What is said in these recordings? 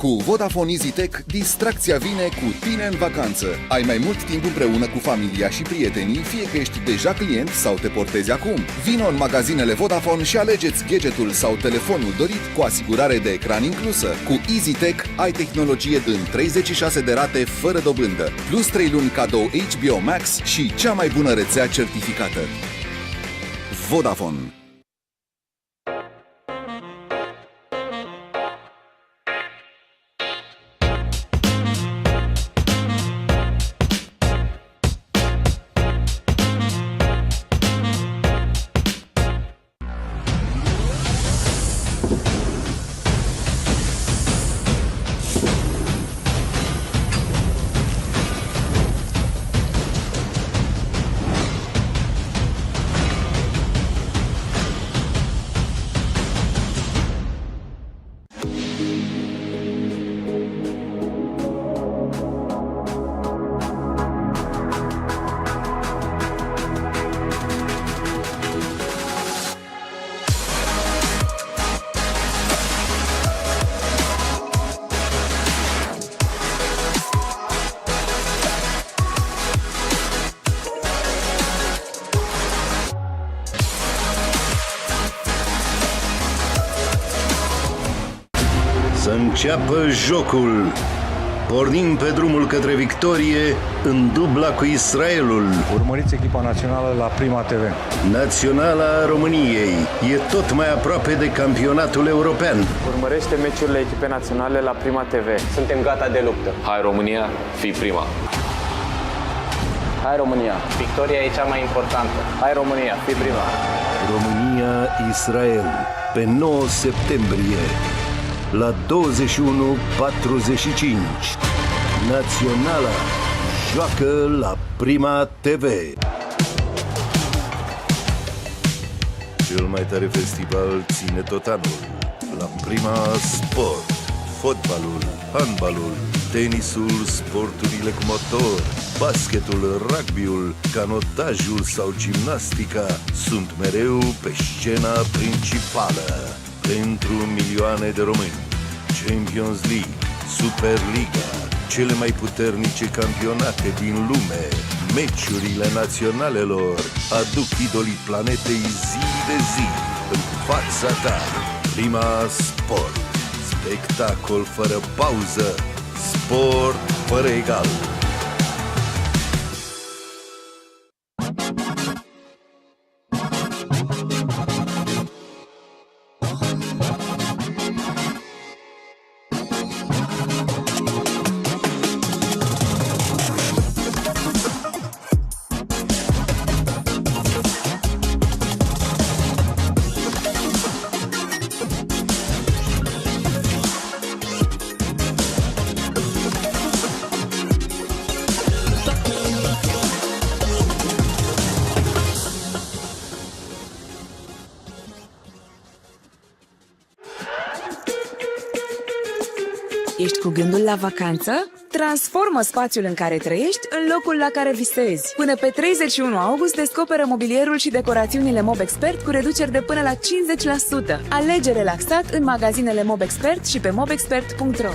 Cu Vodafone EasyTech, distracția vine cu tine în vacanță. Ai mai mult timp împreună cu familia și prietenii, fie că ești deja client sau te portezi acum. Vino în magazinele Vodafone și alegeți gadgetul sau telefonul dorit cu asigurare de ecran inclusă. Cu EasyTech ai tehnologie în 36 de rate fără dobândă, plus 3 luni cadou HBO Max și cea mai bună rețea certificată. Vodafone. Să înceapă jocul. Pornim pe drumul către victorie în dubla cu Israelul. Urmăriți echipa națională la Prima TV. Naționala României e tot mai aproape de campionatul european. Urmărește meciurile echipei naționale la Prima TV. Suntem gata de luptă. Hai România, fii prima! Hai România, victoria e cea mai importantă. Hai România, fii prima! România-Israel pe 9 septembrie la 21:45. Naționala joacă la Prima TV. Cel mai tare festival ține tot anul la Prima Sport. Fotbalul, handbalul, tenisul, sporturile cu motor, basketul, rugbyul, canotajul sau gimnastica sunt mereu pe scena principală. Pentru milioane de români, Champions League, Superliga, cele mai puternice campionate din lume, meciurile naționalelor aduc idolii planetei zi de zi în fața ta. Prima Sport, spectacol fără pauză, sport fără egal. Ești cu gândul la vacanță? Transformă spațiul în care trăiești în locul la care visezi. Până pe 31 august descoperă mobilierul și decorațiunile MobExpert cu reduceri de până la 50%. Alege relaxat în magazinele MobExpert și pe mobexpert.ro.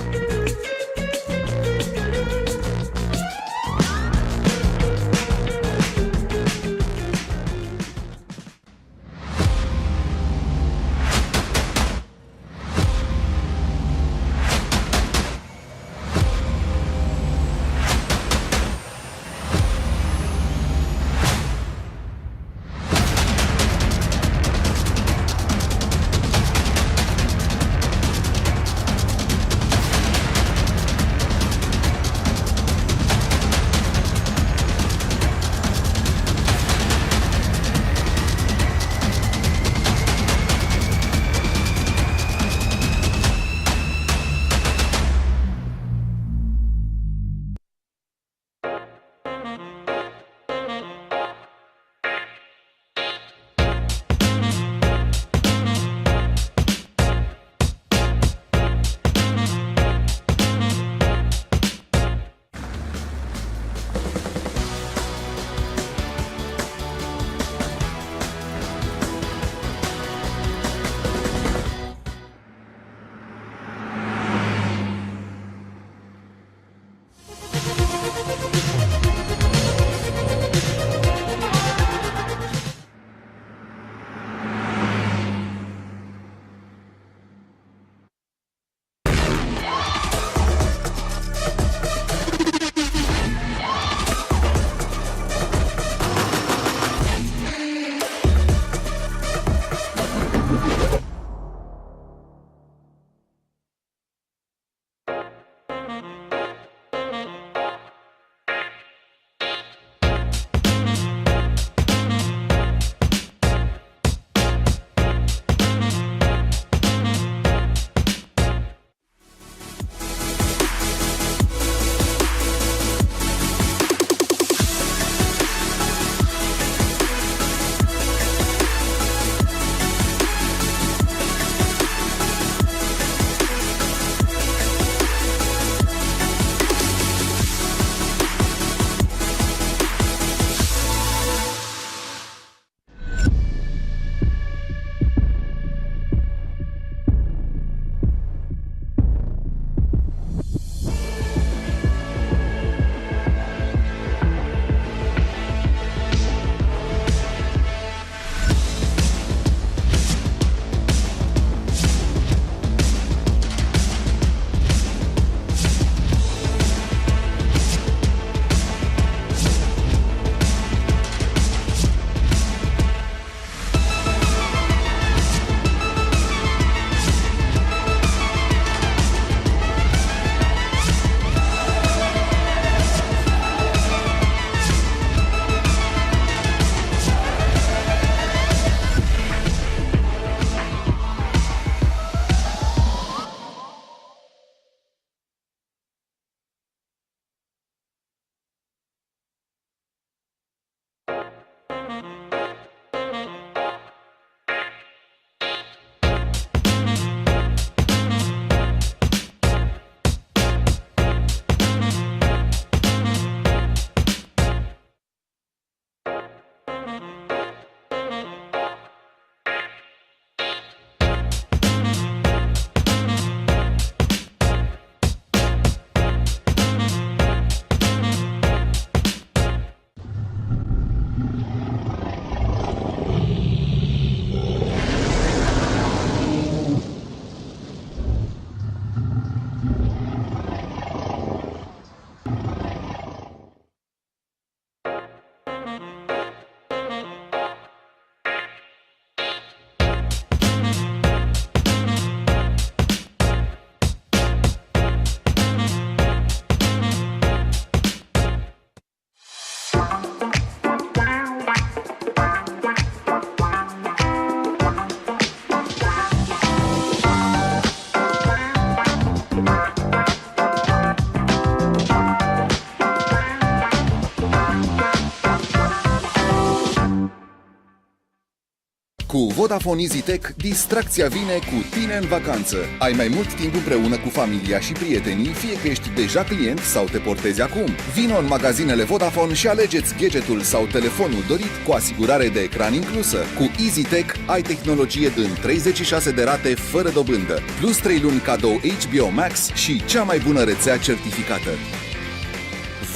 Cu Vodafone EasyTech, distracția vine cu tine în vacanță. Ai mai mult timp împreună cu familia și prietenii, fie că ești deja client sau te portezi acum. Vino în magazinele Vodafone și alegeți gadgetul sau telefonul dorit cu asigurare de ecran inclusă. Cu EasyTech ai tehnologie în 36 de rate fără dobândă, plus 3 luni cadou HBO Max și cea mai bună rețea certificată.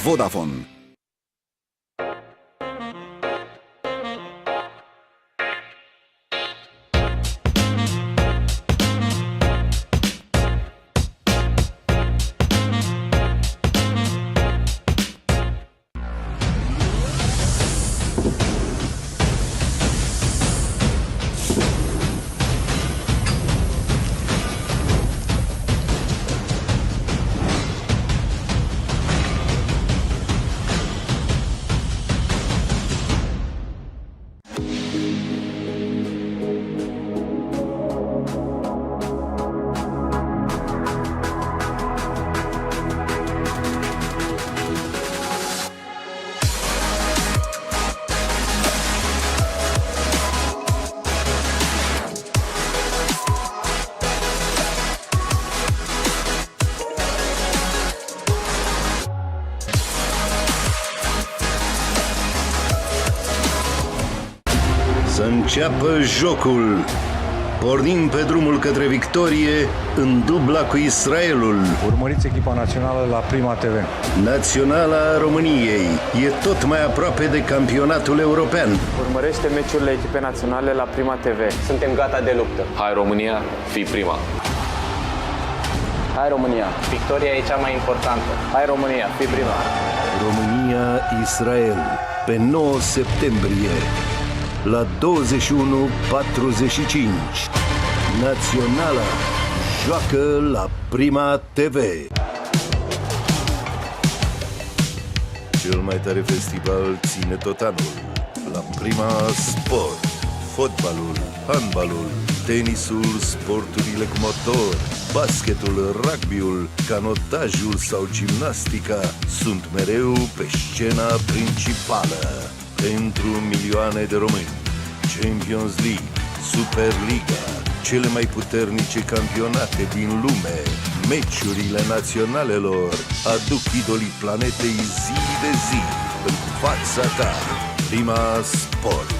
Vodafone. Să înceapă jocul! Pornim pe drumul către victorie în dubla cu Israelul. Urmăriți echipa națională la Prima TV. Naționala României e tot mai aproape de campionatul european. Urmărește meciurile echipei naționale la Prima TV. Suntem gata de luptă. Hai România, fii prima! Hai România, victoria e cea mai importantă. Hai România, fii prima! România-Israel pe 9 septembrie la 21:45. Naționala joacă la Prima TV. Cel mai tare festival ține tot anul la Prima Sport. Fotbalul, handbalul, tenisul, sporturile cu motor, basketul, rugbyul, canotajul sau gimnastica sunt mereu pe scena principală. Pentru milioane de români, Champions League, Superliga, cele mai puternice campionate din lume, meciurile naționalelor aduc idolii planetei zi de zi în fața ta. Prima Sport,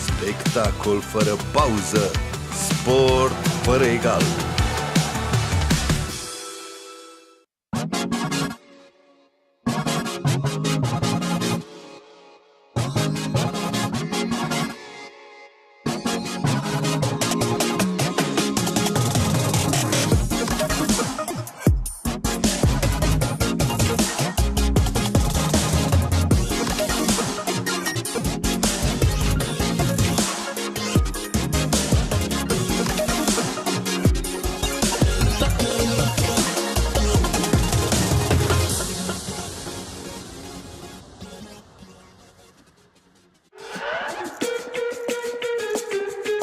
spectacol fără pauză, sport fără egal.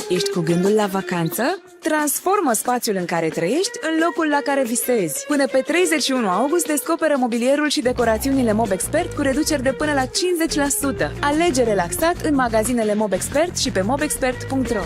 Ești cu gândul la vacanță? Transformă spațiul în care trăiești în locul la care visezi. Până pe 31 august descoperă mobilierul și decorațiunile MobExpert cu reduceri de până la 50%. Alege relaxat în magazinele MobExpert și pe mobexpert.ro.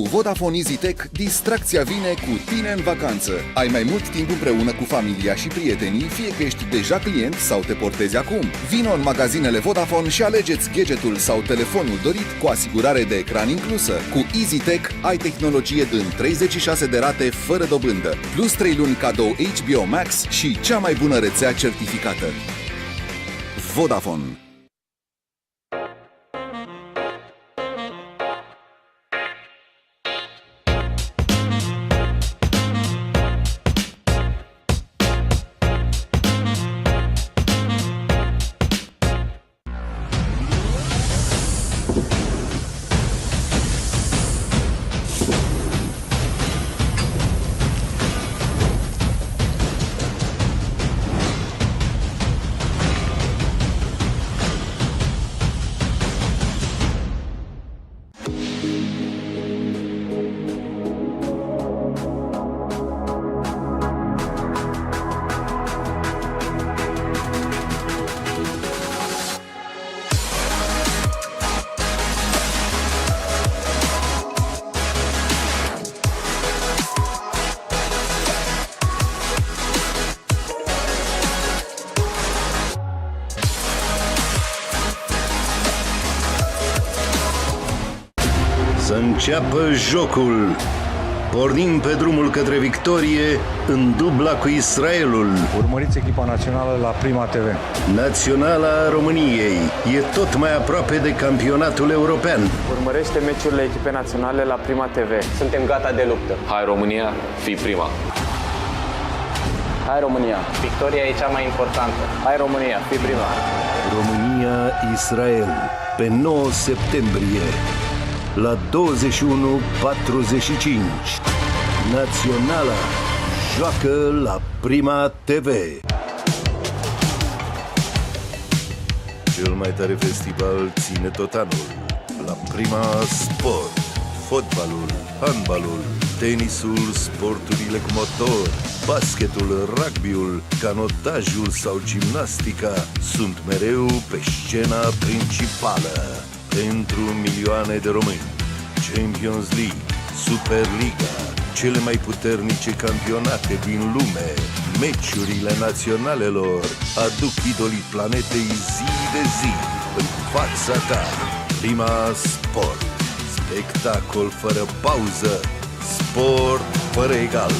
Vodafone EasyTech, distracția vine cu tine în vacanță. Ai mai mult timp împreună cu familia și prietenii, fie că ești deja client sau te portezi acum. Vino în magazinele Vodafone și alegeți gadgetul sau telefonul dorit cu asigurare de ecran inclusă. Cu EasyTech ai tehnologie în 36 de rate fără dobândă, plus 3 luni cadou HBO Max și cea mai bună rețea certificată. Vodafone. Să înceapă jocul. Pornim pe drumul către victorie în dubla cu Israelul. Urmăriți echipa națională la Prima TV. Naționala României e tot mai aproape de campionatul european. Urmărește meciurile echipei naționale la Prima TV. Suntem gata de luptă. Hai România, fii prima! Hai România! Victoria e cea mai importantă. Hai România, fii prima! România-Israel pe 9 septembrie la 21:45. Naționala joacă la Prima TV. Cel mai tare festival ține tot anul la Prima Sport. Fotbalul, handbalul, tenisul, sporturile cu motor, basketul, rugbyul, canotajul sau gimnastica sunt mereu pe scena principală. Pentru milioane de români, Champions League, Superliga, cele mai puternice campionate din lume, meciurile naționalelor aduc idolii planetei zi de zi în fața ta. Prima Sport, spectacol fără pauză, sport fără egal.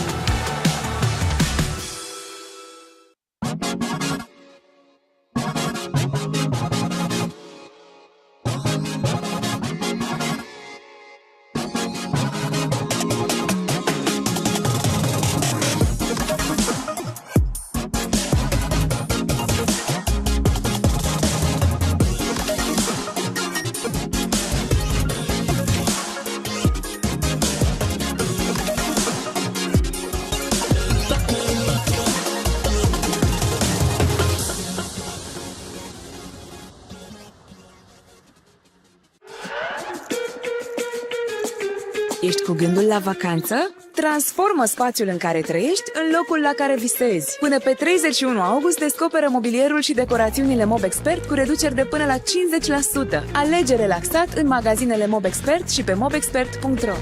Ești cu gândul la vacanță? Transformă spațiul în care trăiești în locul la care visezi. Până pe 31 august descoperă mobilierul și decorațiunile MobExpert cu reduceri de până la 50%. Alege relaxat în magazinele MobExpert și pe mobexpert.ro.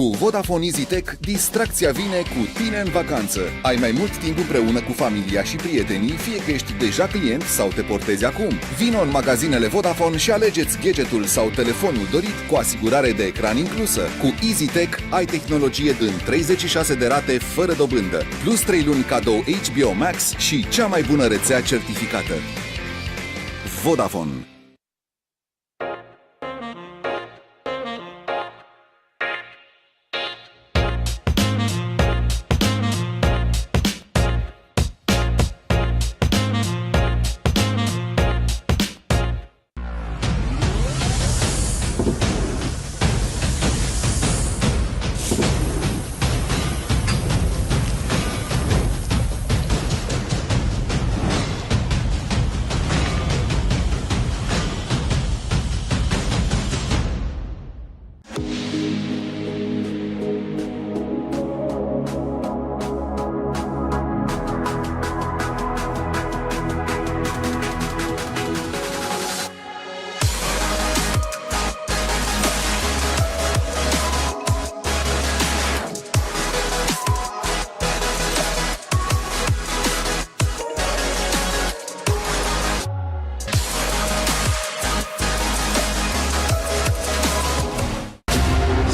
Cu Vodafone EasyTech, distracția vine cu tine în vacanță. Ai mai mult timp împreună cu familia și prietenii, fie că ești deja client sau te portezi acum. Vino în magazinele Vodafone și alegeți gadgetul sau telefonul dorit cu asigurare de ecran inclusă. Cu EasyTech ai tehnologie în 36 de rate fără dobândă, plus 3 luni cadou HBO Max și cea mai bună rețea certificată. Vodafone.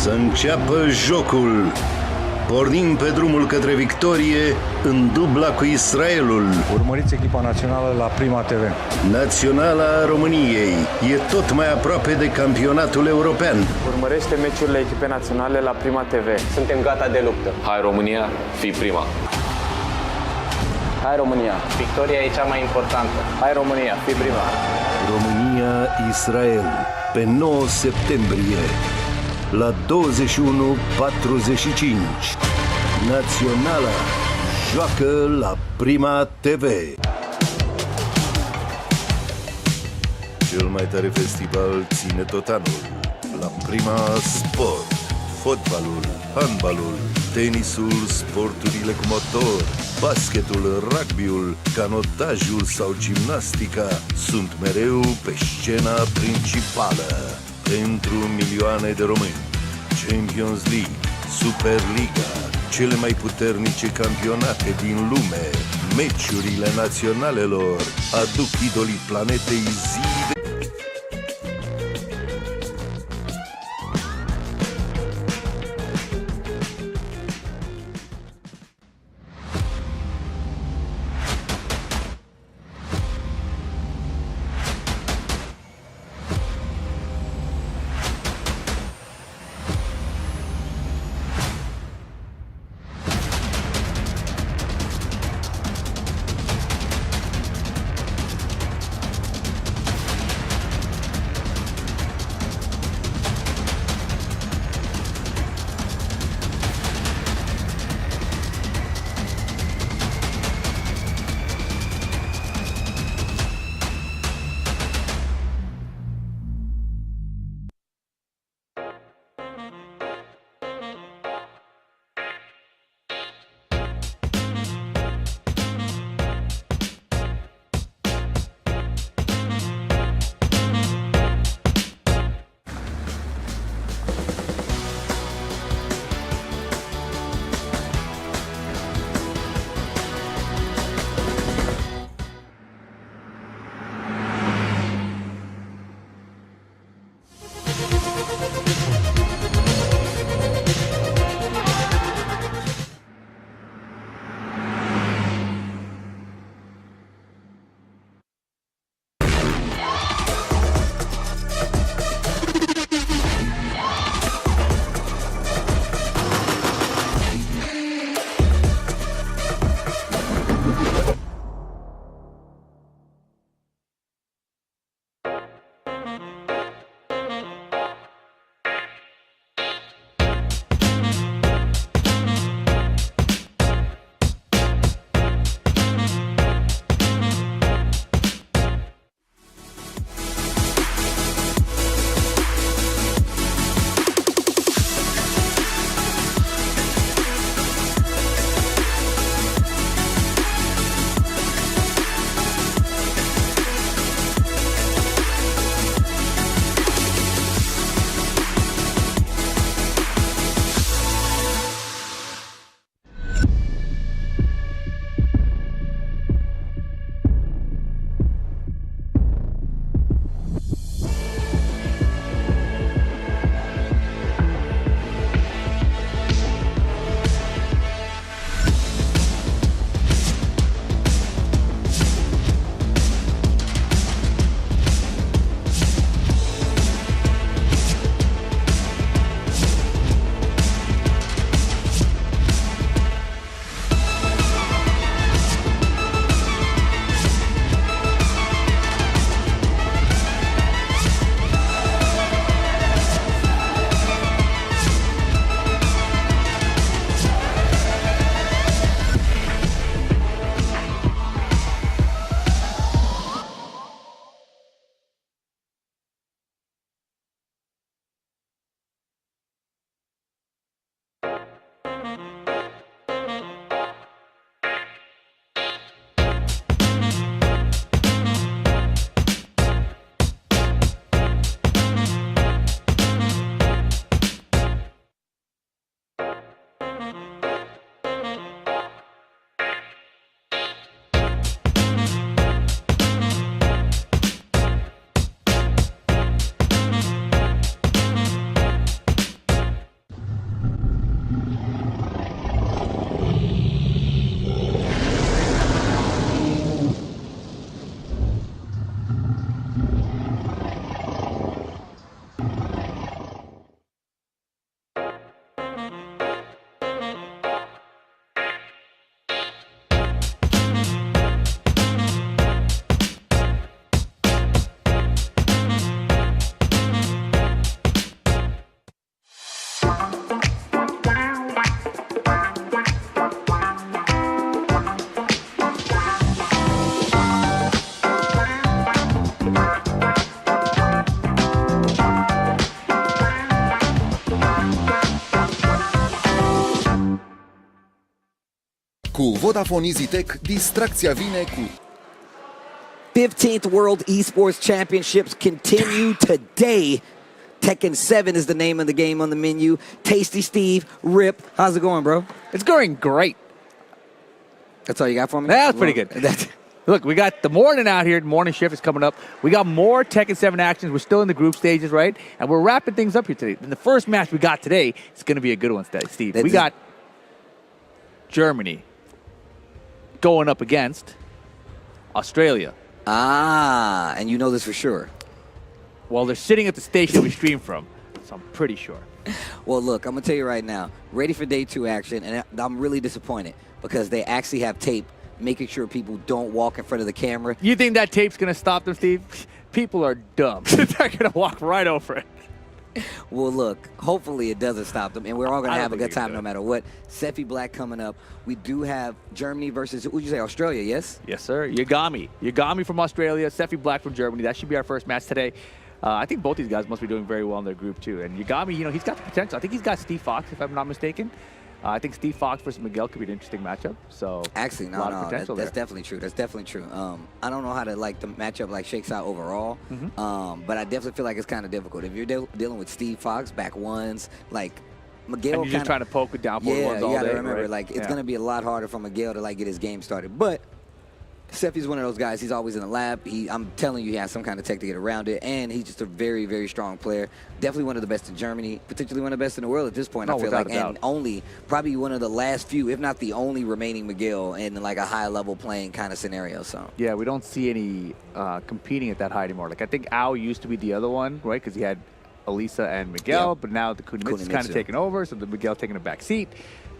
Să înceapă jocul! Pornim pe drumul către victorie în dubla cu Israelul. Urmăriți echipa națională la Prima TV. Naționala României e tot mai aproape de campionatul european. Urmărește meciurile echipei naționale la Prima TV. Suntem gata de luptă. Hai România, fii prima! Hai România, victoria e cea mai importantă. Hai România, fii prima! România-Israel pe 9 septembrie la 21:45. Naționala joacă la Prima TV. Cel mai tare festival ține tot anul la Prima Sport. Fotbalul, handbalul, tenisul, sporturile cu motor, basketul, rugbyul, canotajul sau gimnastica sunt mereu pe scena principală. Pentru milioane de români, Champions League, Superliga, cele mai puternice campionate din lume, meciurile naționalelor aduc idolii planetei zi de... Cu Vodafone EasyTech, distracția vine cu 15th World Esports Championships continue today. TEKKEN7 is the name of the game on the menu. Tasty Steve, Rip, how's it going, bro? It's going great. That's all you got for me? That's pretty good. Look, we got the morning out here. The morning shift is coming up. We got more TEKKEN7 actions. We're still in the group stages, right? And we're wrapping things up here today. And the first match we got today is going to be a good one, Steve. We got Germany going up against Australia. Ah, and you know this for sure. Well, they're sitting at the station we stream from, so I'm pretty sure. Well, look, I'm going to tell you right now, ready for day 2 action, and I'm really disappointed because they actually have tape making sure people don't walk in front of the camera. You think that tape's going to stop them, Steve? People are dumb. They're going to walk right over it. Well, look, hopefully it doesn't stop them, and we're all going to have a good time no matter what. Seffi Black coming up. We do have Germany versus, what would you say, Australia, yes? Yes, sir. Yagami from Australia, Seffi Black from Germany. That should be our first match today. I think both these guys must be doing very well in their group, too. And Yagami, you know, he's got the potential. I think he's got Steve Fox, if I'm not mistaken. I think Steve Fox versus Miguel could be an interesting matchup. So actually, no, that's definitely true. That's definitely true. I don't know how to like the matchup like shakes out overall, but I definitely feel like it's kind of difficult if you're dealing with Steve Fox back ones like. Miguel and you're just trying to poke with down forward ones all day. Yeah, you got to remember, right? like, it's going to be a lot harder for Miguel to, like, get his game started. But Seffi's one of those guys. He's always in the lab. I'm telling you, he has some kind of tech to get around it. And he's just a very, very strong player. Definitely one of the best in Germany. Potentially one of the best in the world at this point, I feel like. And only probably one of the last few, if not the only remaining Miguel in, like, a high-level playing kind of scenario. So yeah, we don't see any competing at that high anymore. Like, I think Ao used to be the other one, right? Because he had Elisa and Miguel, but now the Kunimitsu's kind of taken over, so the Miguel taking a back seat.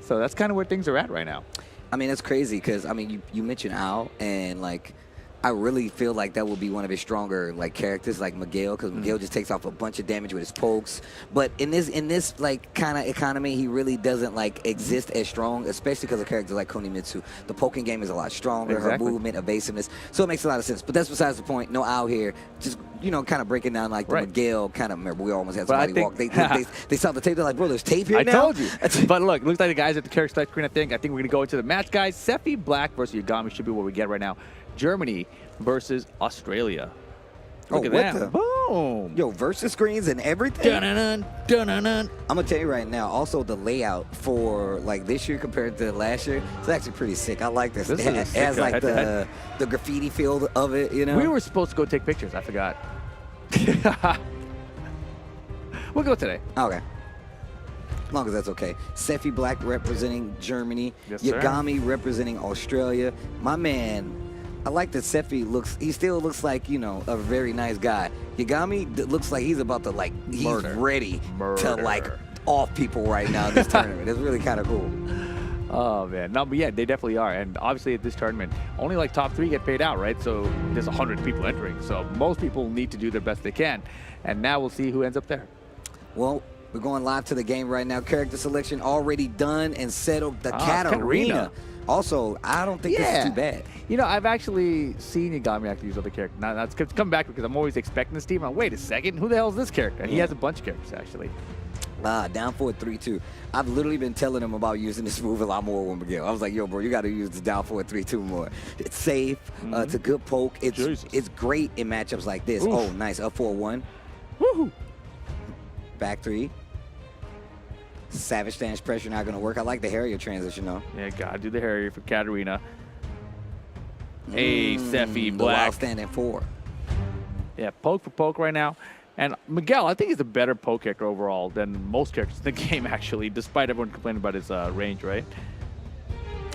So that's kind of where things are at right now. I mean, that's crazy because, I mean, you mentioned Al, and, like, I really feel like that will be one of his stronger, like, characters, like Miguel, because Miguel just takes off a bunch of damage with his pokes. But in this like, kind of economy, he really doesn't, like, exist as strong, especially because of characters like Kunimitsu. The poking game is a lot stronger, her movement, evasiveness. So it makes a lot of sense. But that's besides the point. No Al here. Just, you know, kind of breaking down, like, the Miguel kind of, remember, we almost had somebody walk. They saw the tape. They're like, bro, there's tape here now? I told you. But look, it looks like the guys at the character select screen, I think. We're going to go into the match, guys. Seffi Black versus Yagami should be what we get right now. Germany versus Australia. Look at that. Boom. Yo, versus screens and everything. Dun-dun-dun, dun-dun-dun. I'm going to tell you right now, also the layout for, like, this year compared to last year, it's actually pretty sick. I like this. It has, like, the graffiti feel of it, you know? We were supposed to go take pictures. I forgot. We'll go today. Okay. As long as that's okay. Seffi Black representing Germany. Yes, Yagami representing Australia. My man, I like that Seffi he still looks like, you know, a very nice guy. Yagami looks like he's about to, like, he's ready to, like, off people right now in this tournament. It's really kind of cool. Oh, man. No, but yeah, they definitely are. And obviously at this tournament, only like top 3 get paid out, right? So there's 100 people entering. So most people need to do their best they can. And now we'll see who ends up there. Well, we're going live to the game right now. Character selection already done and settled. The Katarina. Also, I don't think this is too bad. You know, I've actually seen Yagami actually use other characters. Now, it's come back because I'm always expecting this team. I'm like, wait a second, who the hell is this character? And he has a bunch of characters, actually. Down forward 3-2. I've literally been telling him about using this move a lot more with Miguel. I was like, yo, bro, you got to use the down forward 3-2 more. It's safe. It's a good poke. It's great in matchups like this. Oof. Oh, nice. Up 4-1. Woohoo. Back 3. Savage stance pressure not going to work. I like the Harrier transition, though. Yeah, gotta do the Harrier for Katarina. Hey, Seffi Black. The wild stand at 4. Yeah, poke for poke right now. And Miguel, I think he's a better poke character overall than most characters in the game, actually, despite everyone complaining about his range, right?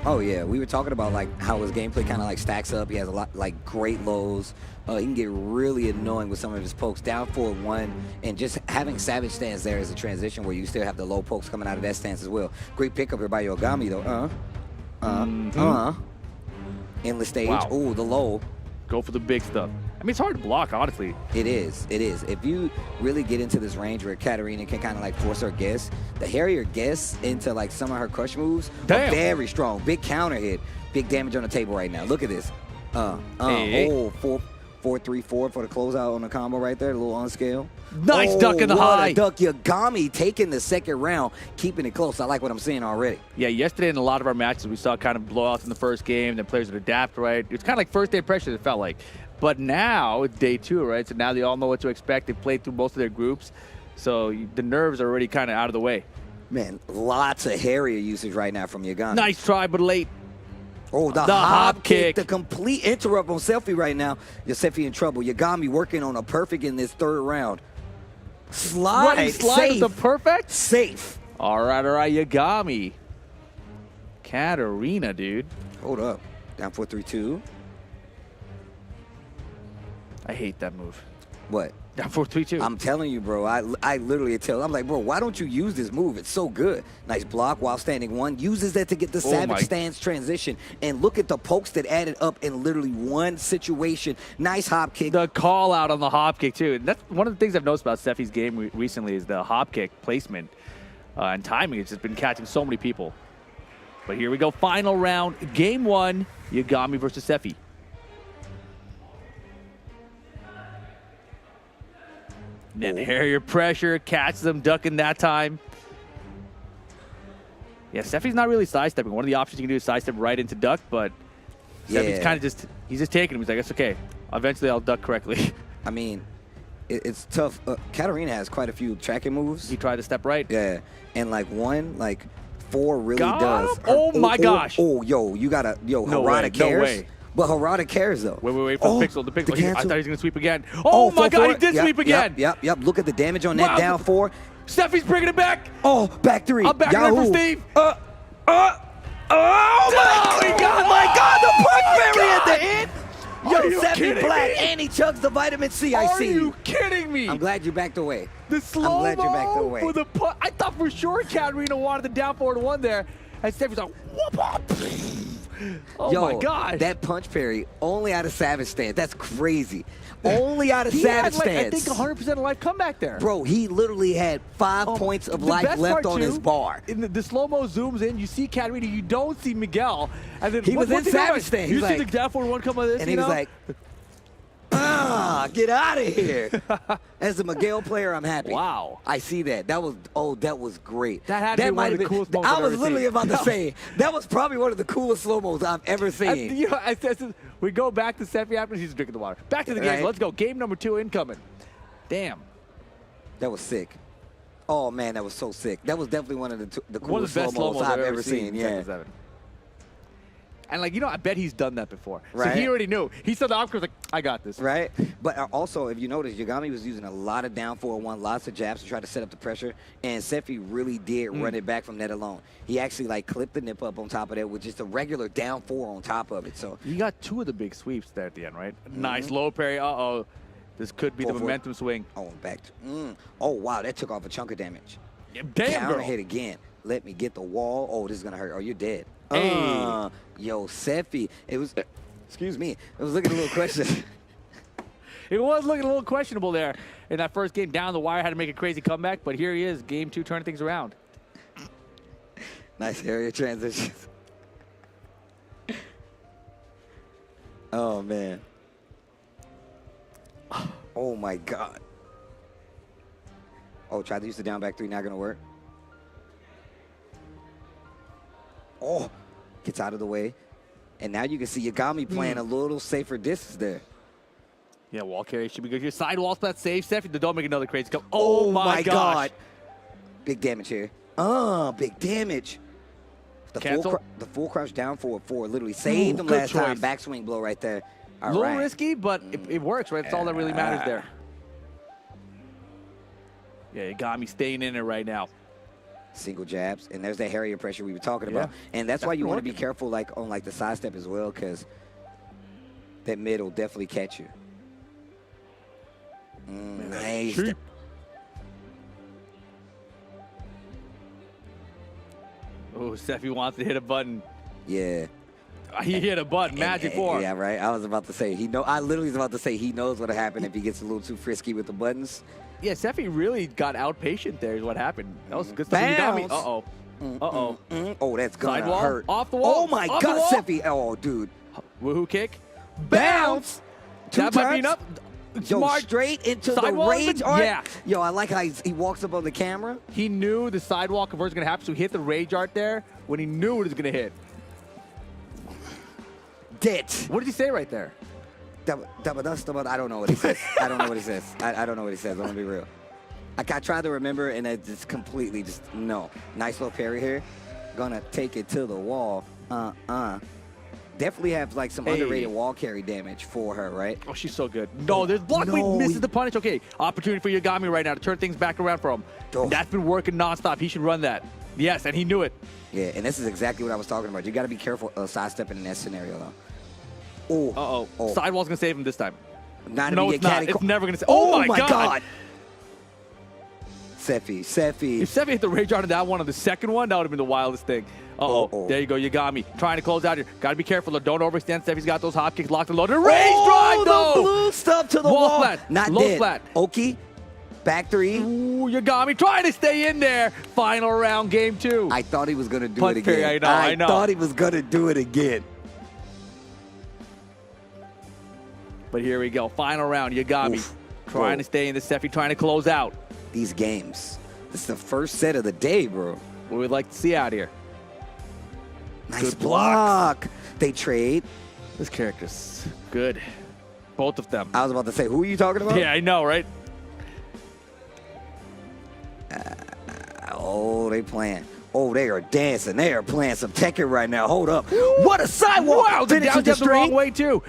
Oh, yeah. We were talking about, like, how his gameplay kind of, like, stacks up. He has a lot, like, great lows. He can get really annoying with some of his pokes. Down 4-1, and just having Savage stance there is a transition where you still have the low pokes coming out of that stance as well. Great pickup here by Yagami, though. Endless stage. Wow. Ooh, the low. Go for the big stuff. I mean, it's hard to block, honestly. It is. It is. If you really get into this range where Katarina can kind of, like, force her guess, the Harrier guess into, like, some of her crush moves are very strong. Big counter hit. Big damage on the table right now. Look at this. Hey. Oh, 4-3-4 for the closeout on the combo right there, a little unscale. Nice duck in the what high. A duck. Yagami taking the second round, keeping it close. I like what I'm seeing already. Yeah, yesterday in a lot of our matches, we saw kind of blowouts in the first game. Then players would adapt, right? It's kind of like first day pressure, it felt like. But now it's day 2, right? So now they all know what to expect. They played through most of their groups. So the nerves are already kind of out of the way. Man, lots of Harrier usage right now from Yagami. Nice try, but late. Oh, the hop kick. The complete interrupt on Selfie right now. Selfie in trouble. Yagami working on a perfect in this third round. Slide with the perfect? Safe. All right, Yagami. Katarina, dude. Hold up. Down 4-3-2. I hate that move. What? Down 4-3-2. I'm telling you, bro. I literally I'm like, bro, why don't you use this move? It's so good. Nice block while standing 1. Uses that to get the Savage stance transition. And look at the pokes that added up in literally one situation. Nice hop kick. The call out on the hop kick, too. And that's one of the things I've noticed about Steffi's game recently is the hop kick placement and timing. It's just been catching so many people. But here we go. Final round. Game 1. Yagami versus Steffi. And Harrier pressure, catches them ducking that time. Yeah, Steffi's not really sidestepping. One of the options you can do is sidestep right into duck, but Steffi's kind of he's just taking him. He's like, it's okay. Eventually I'll duck correctly. I mean, it's tough. Katarina has quite a few tracking moves. He tried to step right. Yeah, and like 4 really does. Oh my gosh. Yo, you gotta, Harada cares. No way. But Harada cares, though. Wait for the pixel. The pixel. I thought he was going to sweep again. Oh, my God, he did sweep again. Yep. Look at the damage on that down 4. Steffi's bringing it back. Oh, back 3. I'm back there for Steve. Oh, my God, the punch berry at the end. Yo, Steffi Black, and he chugs the vitamin C. I see. Are you kidding me? I'm glad you backed away. The slow-mo I'm glad you backed away. For the punch. I thought for sure Katarina wanted the down 4-1 there. And Steffi's like, whoop. Oh my God. That punch parry only out of Savage stance. That's crazy. Only out of Savage stance. I think 100% of life comeback there. Bro, he literally had 5 points of life left on his bar. In the slow-mo zooms in, you see Katarina, you don't see Miguel. And then he was in Savage stance. You see the down 4-1 come on this, and he was like, get out of here. As a Miguel player, I'm happy. Wow. I see that. That was great. That had to be one of the coolest moments I was literally about to say, that was probably one of the coolest slow-mos I've ever seen. We go back to Steffi after she's drinking the water. Back to the game. Let's go. Game number 2 incoming. Damn. That was sick. Oh, man, that was so sick. That was definitely one of the coolest slow-mos I've ever seen. Yeah. And, I bet he's done that before. Right. So he already knew. He saw the option, was like, I got this. Right. But also, if you notice, Yagami was using a lot of down 4-1, lots of jabs to try to set up the pressure. And Steffi really did run it back from that alone. He actually, clipped the nip up on top of that with just a regular down 4 on top of it. So you got 2 of the big sweeps there at the end, right? Nice low parry. Uh-oh. This could be the momentum swing. Oh, back. Oh, wow. That took off a chunk of damage. Yeah, damn, counter girl. hit again. Let me get the wall. Oh, this is going to hurt. Oh, you're dead. Hey. Yo, Steffi. It was, excuse me. It was looking a little questionable. It was looking a little questionable there in that first game. Down the wire, had to make a crazy comeback. But here he is, game 2, turning things around. Nice area transitions. Oh, man. Oh, my God. Oh, tried to use the down back 3, not going to work. Oh, gets out of the way. And now you can see Yagami playing a little safer distance there. Yeah, wall carry should be good here. Sidewall splat save. Steffi, don't make another crazy come. Oh, my God. Big damage here. Big damage. The full crouch down forward 4 literally saved him last time. Backswing blow right there. A little risky, but it works, right? That's all that really matters there. Yeah, Yagami staying in it right now. Single jabs, and there's that Harrier pressure we were talking about. And that's why you want to be careful on the side step as well, because that mid will definitely catch you. Nice. Oh, Steffi wants to hit a button. Yeah. He hit a button, magic 4. Yeah, right. I was about to say, I literally was about to say he knows what'll happen if he gets a little too frisky with the buttons. Yeah, Steffi really got outpatient there is what happened. That was good stuff. Yagami. Uh-oh. Uh-oh. Oh, that's gonna Sidewall, hurt. off the wall. Oh, my God, Steffi. Oh, dude. Woohoo kick. Bounce. That might be enough. Yo, Smart. straight into the Sidewall rage open? art. Yeah. Yo, I like how he walks up on the camera. He knew the sidewalk conversion was going to happen, so he hit the rage art there when he knew it was going to hit. Dit. What did he say right there? I don't know what he says. I don't know what he says. I don't know what he says. I'm gonna be real. I tried to remember, and I just completely just no. Nice little parry here. Gonna take it to the wall. Definitely have like some underrated wall carry damage for her, right? Oh, she's so good. No, there's block. No, Wait, misses the punish. Okay, opportunity for Yagami right now to turn things back around for him. Oh. That's been working nonstop. He should run that. Yes, and he knew it. Yeah, and this is exactly what I was talking about. You got to be careful sidestepping in that scenario, though. Oh. Sidewall's gonna save him this time. No, it's not. It's never gonna save. Oh my God. Sefi. If Sefi hit the rage art on that one on the second one, that would have been the wildest thing. There you go, Yagami. Trying to close out here. Got to be careful, though. Don't overextend. Sefi's got those hop kicks locked and loaded. Rage drive, though! The blue stuff to the wall. Flat. Not low dead. Flat. Oki, back three. Ooh, Yagami trying to stay in there. Final round, game 2. I thought he was going to do Punt it again. parry, I know. I thought he was going to do it again. But here we go. Final round, Yagami. Oof. Trying to stay in the Sefi, trying to close out. These games. This is the first set of the day, bro. What we'd like to see out here. Nice Good blocks. block. They trade. This character's good. Both of them. I was about to say, who are you talking about? Yeah, I know, right? They playing. Oh, they are dancing. They are playing some Tekken right now. Hold up. What a sidewalk. Wow, the Finishes down the the wrong string. way, too.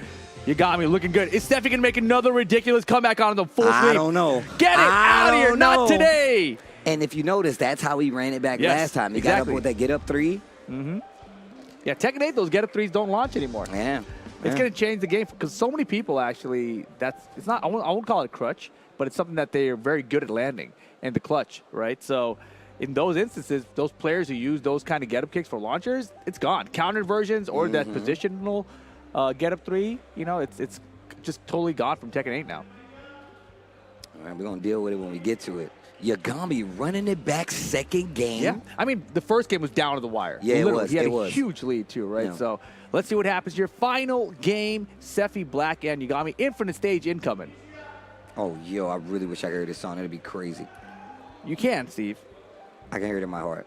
Yagami looking good. Is Steffi going to make another ridiculous comeback on the full I sweep? don't know. Get it out of here. don't Not know. today. And if you notice, that's how he ran it back Yes, last time. He exactly. got up with that get up three. Yeah, Tekken 8, those get-up threes don't launch anymore. Yeah. It's going to change the game because so many people actually, it's not, I won't call it crutch, but it's something that they are very good at landing and the clutch, right? So in those instances, those players who use those kind of get-up kicks for launchers, it's gone. Counter versions or that positional get-up three, you know, it's just totally gone from Tekken 8 now. All right, we're going to deal with it when we get to it. Yagami running it back second game. Yeah, I mean, the first game was down to the wire. Yeah, it Literally. was. He had It a was. huge lead, too, right? Yeah. So let's see what happens here. Final game, Sefi Black and Yagami. Infinite stage incoming. Oh, yo, I really wish I could hear this song. It'd be crazy. You can, Steve. I can hear it in my heart.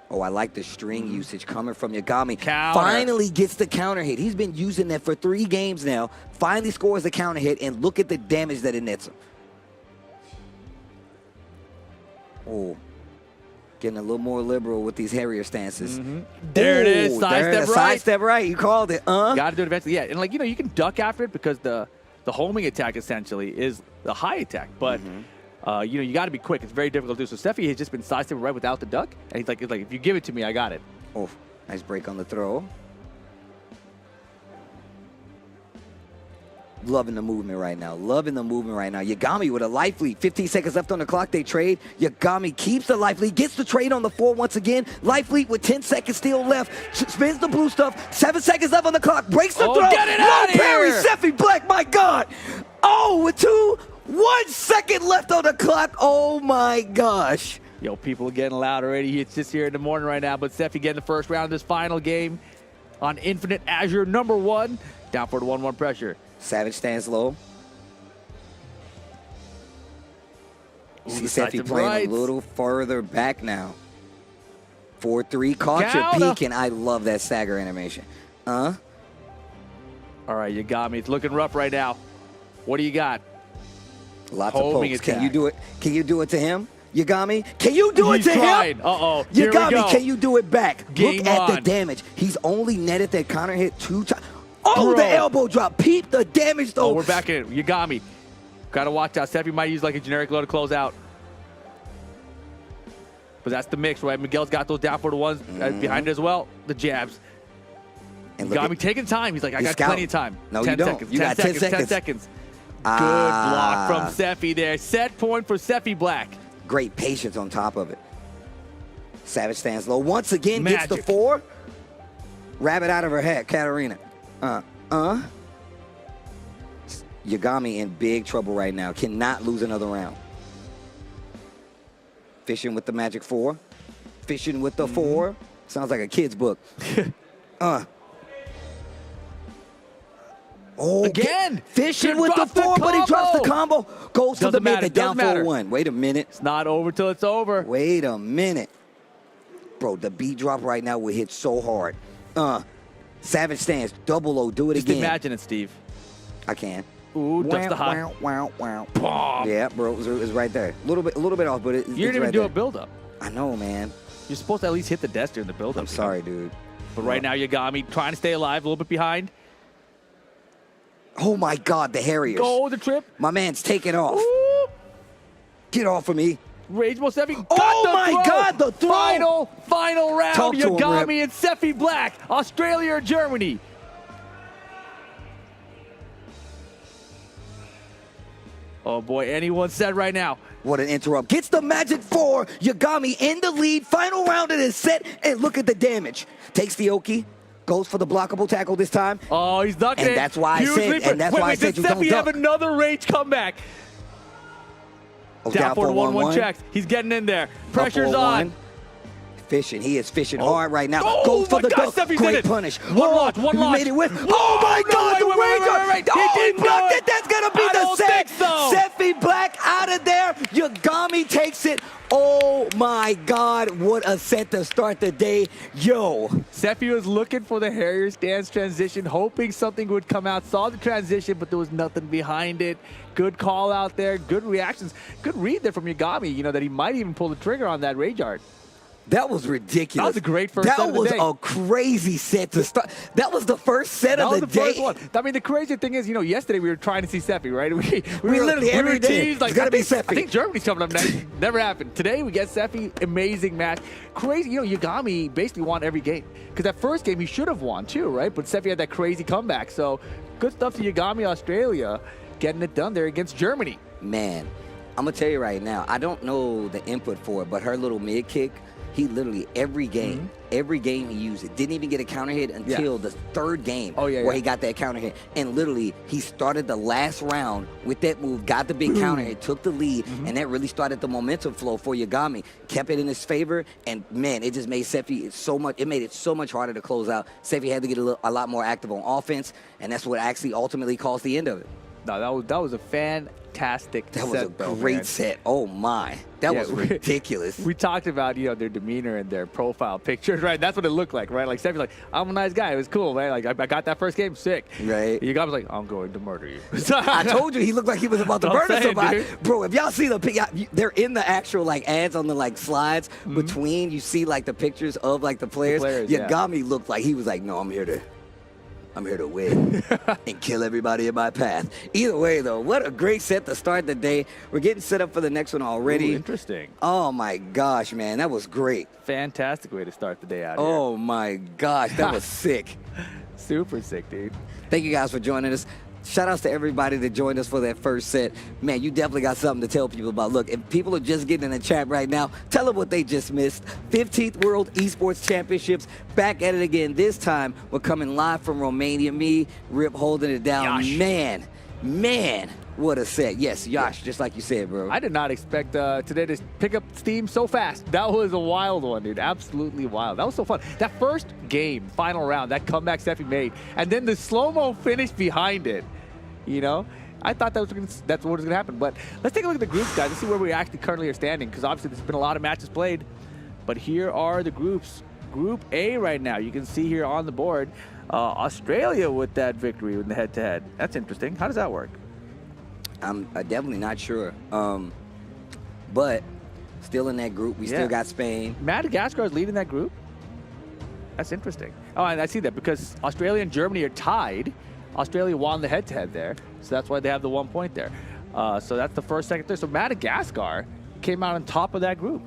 Oh, I like the string usage coming from Yagami. Counter. Finally gets the counter hit. He's been using that for 3 games now. Finally scores the counter hit, and look at the damage that it nets him. Oh, getting a little more liberal with these Harrier stances. There it is. Ooh, Sidestep there it is. right. Sidestep right. You called it. Got to do it eventually. Yeah, and like, you know, you can duck after it because the homing attack essentially is the high attack. But, you know, you got to be quick. It's very difficult to do. So Steffi has just been sidestepping right without the duck. And he's like, if you give it to me, I got it. Oh, nice break on the throw. Loving the movement right now. Loving the movement right now. Yagami with a life lead. 15 seconds left on the clock. They trade. Yagami keeps the life lead. Gets the trade on the 4 once again. Life lead with 10 seconds still left. Spins the blue stuff. 7 seconds left on the clock. Breaks the throw. Get it Low out of parry. here. Sefi Black. My God. Oh, with 1 second left on the clock. Oh, my gosh. Yo, people are getting loud already. It's just here in the morning right now. But Steffi getting the first round of this final game on Infinite Azure #1. Down for the 1-1 pressure. Savage stands low. You see Sefi playing a little further back now. 4-3. Caught your peak, and I love that stagger animation. All right, Yagami. It's looking rough right now. What do you got? Lots of Homing pokes. Can attack. you do it? Can you do it to him, Yagami? Can you do it He's to trying. him? Uh-oh. Here we Yagami, go. can you do it back? Game Look at the on. damage. He's only netted that counter hit 2 times. Oh, Bro. the elbow drop. Peep the damage, though. Oh, we're back in it. Yagami. Got to watch out. Steffi might use like a generic low to close out. But that's the mix, right? Miguel's got those down for the ones behind it as well. The jabs. And look Yagami at- taking time. He's like, I He's got scouting. plenty of time. No, 10 you don't. seconds. You 10 got 10 seconds. 10 seconds. seconds. Good block from Steffi there. Set point for Steffi Black. Great patience on top of it. Savage stands low. Once again, gets the Magic. 4. Rabbit out of her head, Katarina. Yagami in big trouble right now. Cannot lose another round. Fishing with the magic 4. Fishing with the 4. Sounds like a kid's book. Oh, Again. Fishing Could with the drop the 4, but he drops the combo. Goes for Doesn't the mid, matter, the down doesn't matter. 4-1. Wait a minute. It's not over till it's over. Wait a minute. Bro, the beat drop right now will hit so hard. Savage stance, double O, do it Just again. imagine it, Steve. I can. Ooh, ducks the high. Wow. Yeah, bro, it was right there. A little bit off, but it's You didn't even right do there. a build-up. I know, man. You're supposed to at least hit the desk during the build-up. I'm sorry, dude. But right now, Yagami trying to stay alive, a little bit behind. Oh my God, the Harriers. Go the trip. My man's taking off. Ooh. Get off of me. Rage most heavy. Oh my God, the throw. Final round. Talk to him, Yagami Rip. and Sefi Black, Australia or Germany. Oh boy, anyone said right now. What an interrupt. Gets the Magic 4. Yagami in the lead. Final round of this set. And look at the damage. Takes the Oki. Goes for the blockable tackle this time. Oh, he's ducking And it. that's why I Huge said- leaper. and that's why I said did you don't Sefi have duck. another Rage comeback? Oh, Down for 1-1 1-1. checks. He's getting in there. Up Pressure's 4-1. on. Fishing. He is fishing Oh. hard right now. Oh, Goes for my the God, duck. Sefi's Great in it. punish. One launch, one he launch. made it with. Whoa, Oh my no, God, the wait, Rage. He Oh, he didn't do blocked it. it. That's going to be I the don't set. think so. Sefi Black out of there. Yagami takes it. Oh my God, what a set to start the day. Yo. Sefi was looking for the Harrier stance transition, hoping something would come out. Saw the transition, but there was nothing behind it. Good call out there. Good reactions. Good read there from Yagami, that he might even pull the trigger on that Rage Art. That was ridiculous. That was a great first set That of the was day. a crazy set to start. That was the first set That of was the the day. first one. I mean, the crazy thing is, yesterday we were trying to see Sefi, right? We literally every day, teased, it's gotta be I Sefi. think Germany's coming up next. Never happened. Today we get Sefi. Amazing match. Crazy. Yagami basically won every game because that first game he should have won too, right? But Sefi had that crazy comeback. So good stuff to Yagami, Australia, getting it done there against Germany. Man, I'm gonna tell you right now, I don't know the input for it, but her little mid kick, he literally every game he used it. Didn't even get a counter hit until the third game where he got that counter hit. And literally, he started the last round with that move, got the big counter hit, took the lead, and that really started the momentum flow for Yagami. Kept it in his favor, and man, it just made Sefi it made it so much harder to close out. Sefi had to get a lot more active on offense, and that's what actually ultimately caused the end of it. No, that was a fantastic That set, was a though, great man. set. Oh my, that was ridiculous. We talked about their demeanor and their profile pictures, right? That's what it looked like, right? Like Sefi's like, I'm a nice guy. It was cool, man. Like I got that first game sick. Right. You guys was like, I'm going to murder you. I told you he looked like he was about to I'm murder saying, somebody. dude. Bro, if y'all see the pic, they're in the actual ads on the slides between. You see the pictures of the players. Yagami looked like he was like, no, I'm here to win and kill everybody in my path. Either way, though, what a great set to start the day. We're getting set up for the next one already. Ooh, interesting. Oh, my gosh, man. That was great. Fantastic way to start the day out here. Oh, my gosh. That was sick. Super sick, dude. Thank you guys for joining us. Shout outs to everybody that joined us for that first set. Man, you definitely got something to tell people about. Look, if people are just getting in the chat right now, tell them what they just missed. 15th World Esports Championships, back at it again. This time, we're coming live from Romania. Me, Rip holding it down. Yash. Man, what a set. Yes, Yash, just like you said, bro. I did not expect today to pick up steam so fast. That was a wild one, dude. Absolutely wild. That was so fun. That first game, final round, that comeback Sefi made, and then the slow-mo finish behind it. I thought that's what was going to happen. But let's take a look at the groups, guys. Let's see where we actually currently are standing, because obviously there's been a lot of matches played. But here are the groups. Group A right now. You can see here on the board, Australia with that victory in the head-to-head. That's interesting. How does that work? I'm definitely not sure. But still in that group. We still got Spain. Madagascar is leading that group? That's interesting. Oh, and I see that because Australia and Germany are tied. Australia won the head-to-head there, so that's why they have the 1 point there. So that's the first, second, third. So Madagascar came out on top of that group.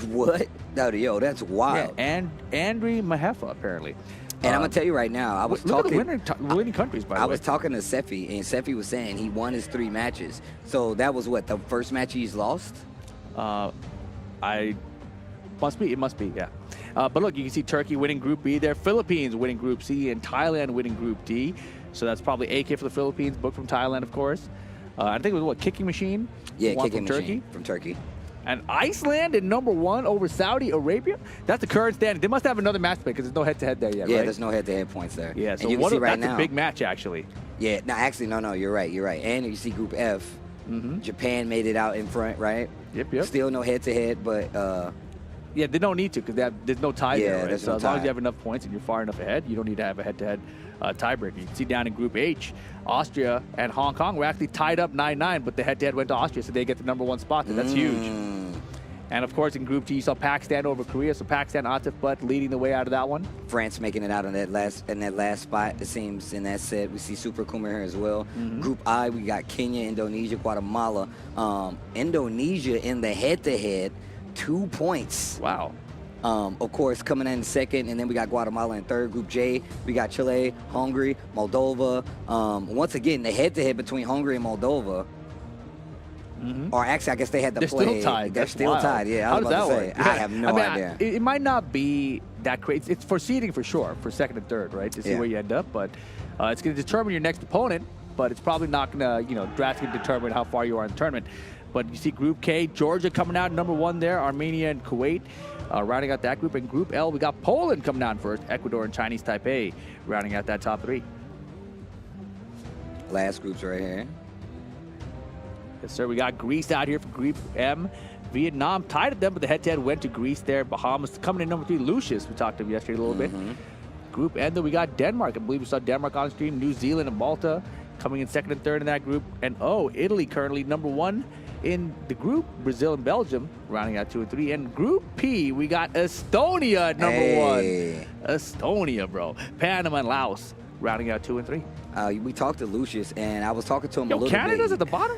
What? Yo, that's wild. Yeah, and Andriy Mahefa, apparently. And I'm going to tell you right now, I was look talking... at the winning countries, by the way. I was talking to Sefi, and Sefi was saying he won his 3 matches. So that was what, the first match he's lost? It must be, yeah. But look, you can see Turkey winning Group B there, Philippines winning Group C, and Thailand winning Group D. So that's probably AK for the Philippines, booked from Thailand, of course. I think it was, Kicking Machine? Yeah, won Kicking from Machine Turkey. from Turkey. And Iceland in #1 over Saudi Arabia? That's the current standing. They must have another match play because there's no head-to-head there yet, Yeah, right? there's no head-to-head points there. Yeah, so and you can see right that's now, a big match, actually. Yeah, no, actually, no, you're right. And you see Group F, Japan made it out in front, right? Yep. Still no head-to-head, but yeah, they don't need to because there's no tie there. Right? There's So no as long tie. as you have enough points and you're far enough ahead, you don't need to have a head-to-head tiebreaker. You can see down in Group H, Austria and Hong Kong were actually tied up 9-9, but the head-to-head went to Austria, so they get the #1 spot. And that's huge. And of course, in Group G, you saw Pakistan over Korea, so Pakistan, Atif Butt leading the way out of that one. France making it out in that last spot, it seems, in that set. We see Super Kumar here as well. Group I, we got Kenya, Indonesia, Guatemala. Indonesia in the head-to-head, 2 points. Wow. Of course, coming in second, and then we got Guatemala in third. Group J, we got Chile, Hungary, Moldova. Once again, the head-to-head between Hungary and Moldova. Or actually, I guess they had to They're play. still tied. They're That's still wild. tied. Yeah, I How was does about that to say. work? I have no idea. It might not be that crazy. It's for seeding for sure, for second and third, right, to see where you end up. But it's going to determine your next opponent. But it's probably not going to, drastically determine how far you are in the tournament. But you see Group K, Georgia coming out #1 there, Armenia and Kuwait rounding out that group. And Group L, we got Poland coming out first, Ecuador and Chinese Taipei rounding out that top 3. Last group's right here. Yes, sir. We got Greece out here for Group M. Vietnam tied at them, but the head-to-head went to Greece there. Bahamas coming in #3. Lucius, we talked to him yesterday a little bit. Group N, then we got Denmark. I believe we saw Denmark on stream. New Zealand and Malta coming in second and third in that group. And Italy currently #1 in the group. Brazil and Belgium rounding out 2 and 3. And Group P, we got Estonia at #1. Estonia, bro. Panama and Laos rounding out 2 and 3. We talked to Lucius, and I was talking to him a little Canada's bit. at the bottom?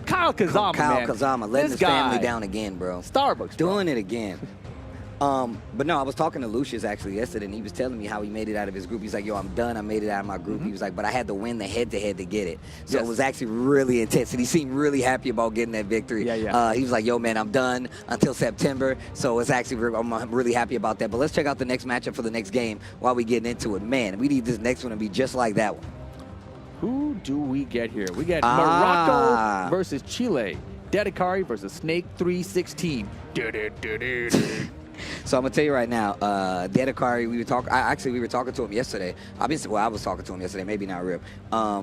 Kyle Kazama, man. Kyle Kazama, letting This his family guy. down again, bro. Starbucks, bro. Doing it again. But no, I was talking to Lucius actually yesterday, and he was telling me how he made it out of his group. He's like, yo, I'm done. I made it out of my group. He was like, but I had to win the head-to-head to get it. So it was actually really intense, and he seemed really happy about getting that victory. He was like, yo, man, I'm done until September. So it's actually, I'm really happy about that. But let's check out the next matchup for the next game while we get into it. Man, we need this next one to be just like that one. Who do we get here? We get Morocco versus Chile. Dedicari versus Snake 316. So I'm gonna tell you right now, Dedicari, we were talking to him yesterday. I was talking to him yesterday, maybe not real.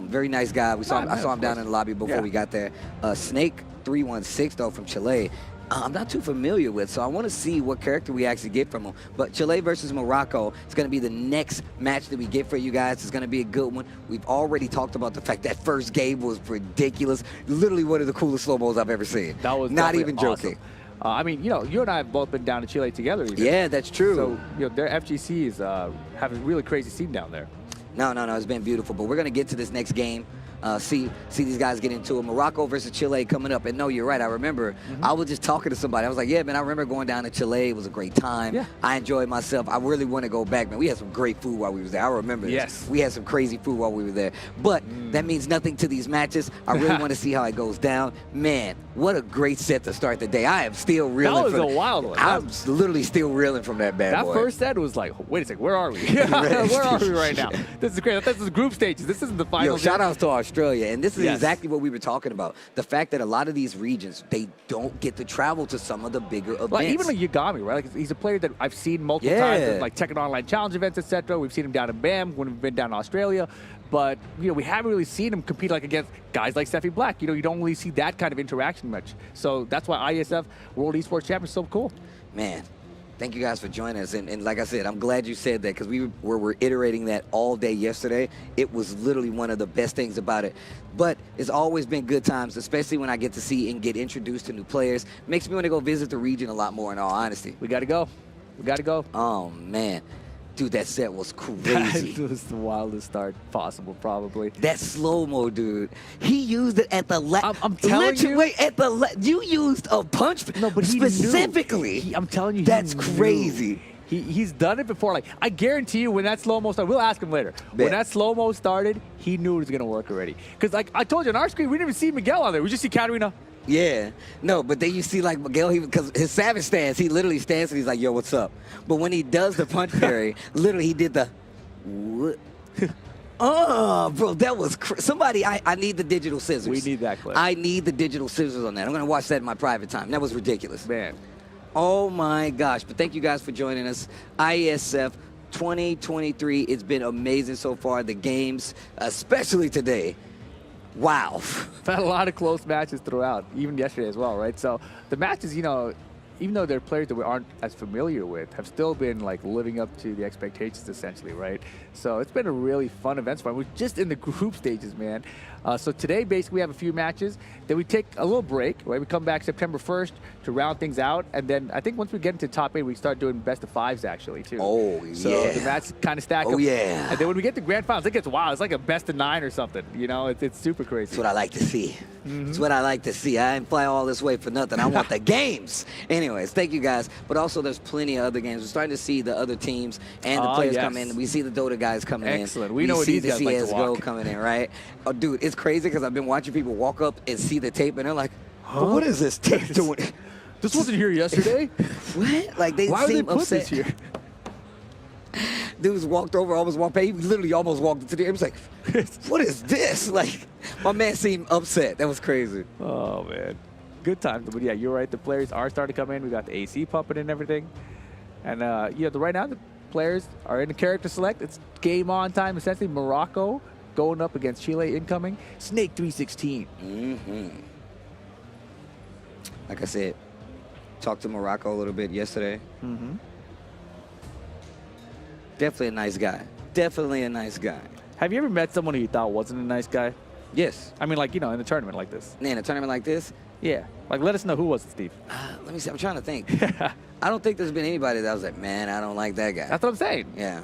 Very nice guy. I saw him down in the lobby before we got there. Snake 316 though from Chile. I'm not too familiar with, so I want to see what character we actually get from him. But Chile versus Morocco is going to be the next match that we get for you guys. It's going to be a good one. We've already talked about the fact that first game was ridiculous. Literally one of the coolest slow-mos I've ever seen. That was not even joking. Awesome. I mean, you and I have both been down to Chile together. Even. Yeah, that's true. So, their FGC is having a really crazy scene down there. No, it's been beautiful. But we're going to get to this next game. See these guys get into it. Morocco versus Chile coming up. And no, you're right. I remember I was just talking to somebody. I was like, yeah, man, I remember going down to Chile. It was a great time. Yeah. I enjoyed myself. I really want to go back, man. We had some great food while we were there. I remember this. Yes. We had some crazy food while we were there. But that means nothing to these matches. I really want to see how it goes down. Man, what a great set to start the day. I am still reeling. That was a wild one. I'm literally still reeling from that bad boy. That first set was like, wait a second, where are we? Where are we right now? This is great. This is group stages. This isn't the final. Yo, shout outs to Australia. And this is Yes. exactly what we were talking about. The fact that a lot of these regions, they don't get to travel to some of the bigger events. Like even like Yagami, right? Like he's a player that I've seen multiple times at like Tekken Online Challenge events, etc. We've seen him down in BAM when we've been down in Australia. But, we haven't really seen him compete like against guys like Steffi Black. You don't really see that kind of interaction much. So that's why IESF World Esports Champion is so cool. Man, thank you guys for joining us. And like I said, I'm glad you said that because we were iterating that all day yesterday. It was literally one of the best things about it. But it's always been good times, especially when I get to see and get introduced to new players. Makes me want to go visit the region a lot more, in all honesty. We got to go. We got to go. Oh, man. Dude, that set was crazy. That was the wildest start possible, probably. That slow-mo, dude. He used it at the I'm telling you. Wait, you used a punch but specifically. I'm telling you, that's crazy. He's done it before. Like, I guarantee you when that slow-mo started, we'll ask him later. Bet. When that slow-mo started, he knew it was going to work already. Because, like, I told you, on our screen, we didn't even see Miguel on there. We just see Katarina. Yeah. No, but then you see, like, Miguel, because his savage stance, he literally stands and he's like, yo, what's up? But when he does the punch parry, literally he did the... Oh, bro, that was somebody. I need the digital scissors. We need that clip. I need the digital scissors on that. I'm going to watch that in my private time. That was ridiculous. Man. Oh, my gosh. But thank you guys for joining us. IESF 2023, it's been amazing so far. The games, especially today, wow. We've had a lot of close matches throughout, even yesterday as well, right? So the matches, you know, even though they're players that we aren't as familiar with, have still been like living up to the expectations essentially, right? So it's been a really fun event so far. We're just in the group stages, man. So today, basically, we have a few matches. Then we take a little break, right? We come back September 1st to round things out. And then I think once we get into top 8, we start doing best of 5s, actually, too. Oh, yeah. So the matches kind of stack up. Oh, yeah. And then when we get to grand finals, it gets wild. It's like a best of 9 or something. You know, it's super crazy. That's what I like to see. That's what I like to see. I didn't fly all this way for nothing. I want the games. Anyways, thank you, guys. But also, there's plenty of other games. We're starting to see the other teams and the players come in. We see the Dota guys coming in. Excellent. We know what these guys like to CSGO walk. coming in, right? Oh, dude, it's crazy because I've been watching people walk up and see the tape, and they're like, huh? What is this tape doing? This wasn't here yesterday. What? Like, they Why would they seem put upset. this here? Dudes walked over, almost walked past. He literally almost walked into the game. He was like, what is this? Like, my man seemed upset. That was crazy. Oh, man. Good time. But, yeah, you're right. The players are starting to come in. We got the AC pumping and everything. And, yeah, right now the players are in the character select. It's game on time, essentially. Morocco going up against Chile incoming. Snake 316. Like I said, talked to Morocco a little bit yesterday. Definitely a nice guy. Definitely a nice guy. Have you ever met someone who you thought wasn't a nice guy? Yes. I mean, like, you know, in a tournament like this. In a tournament like this? Yeah. Like, let us know who was it, Steve. Let me see. I'm trying to think. I don't think there's been anybody that was like, man, I don't like that guy. That's what I'm saying. Yeah.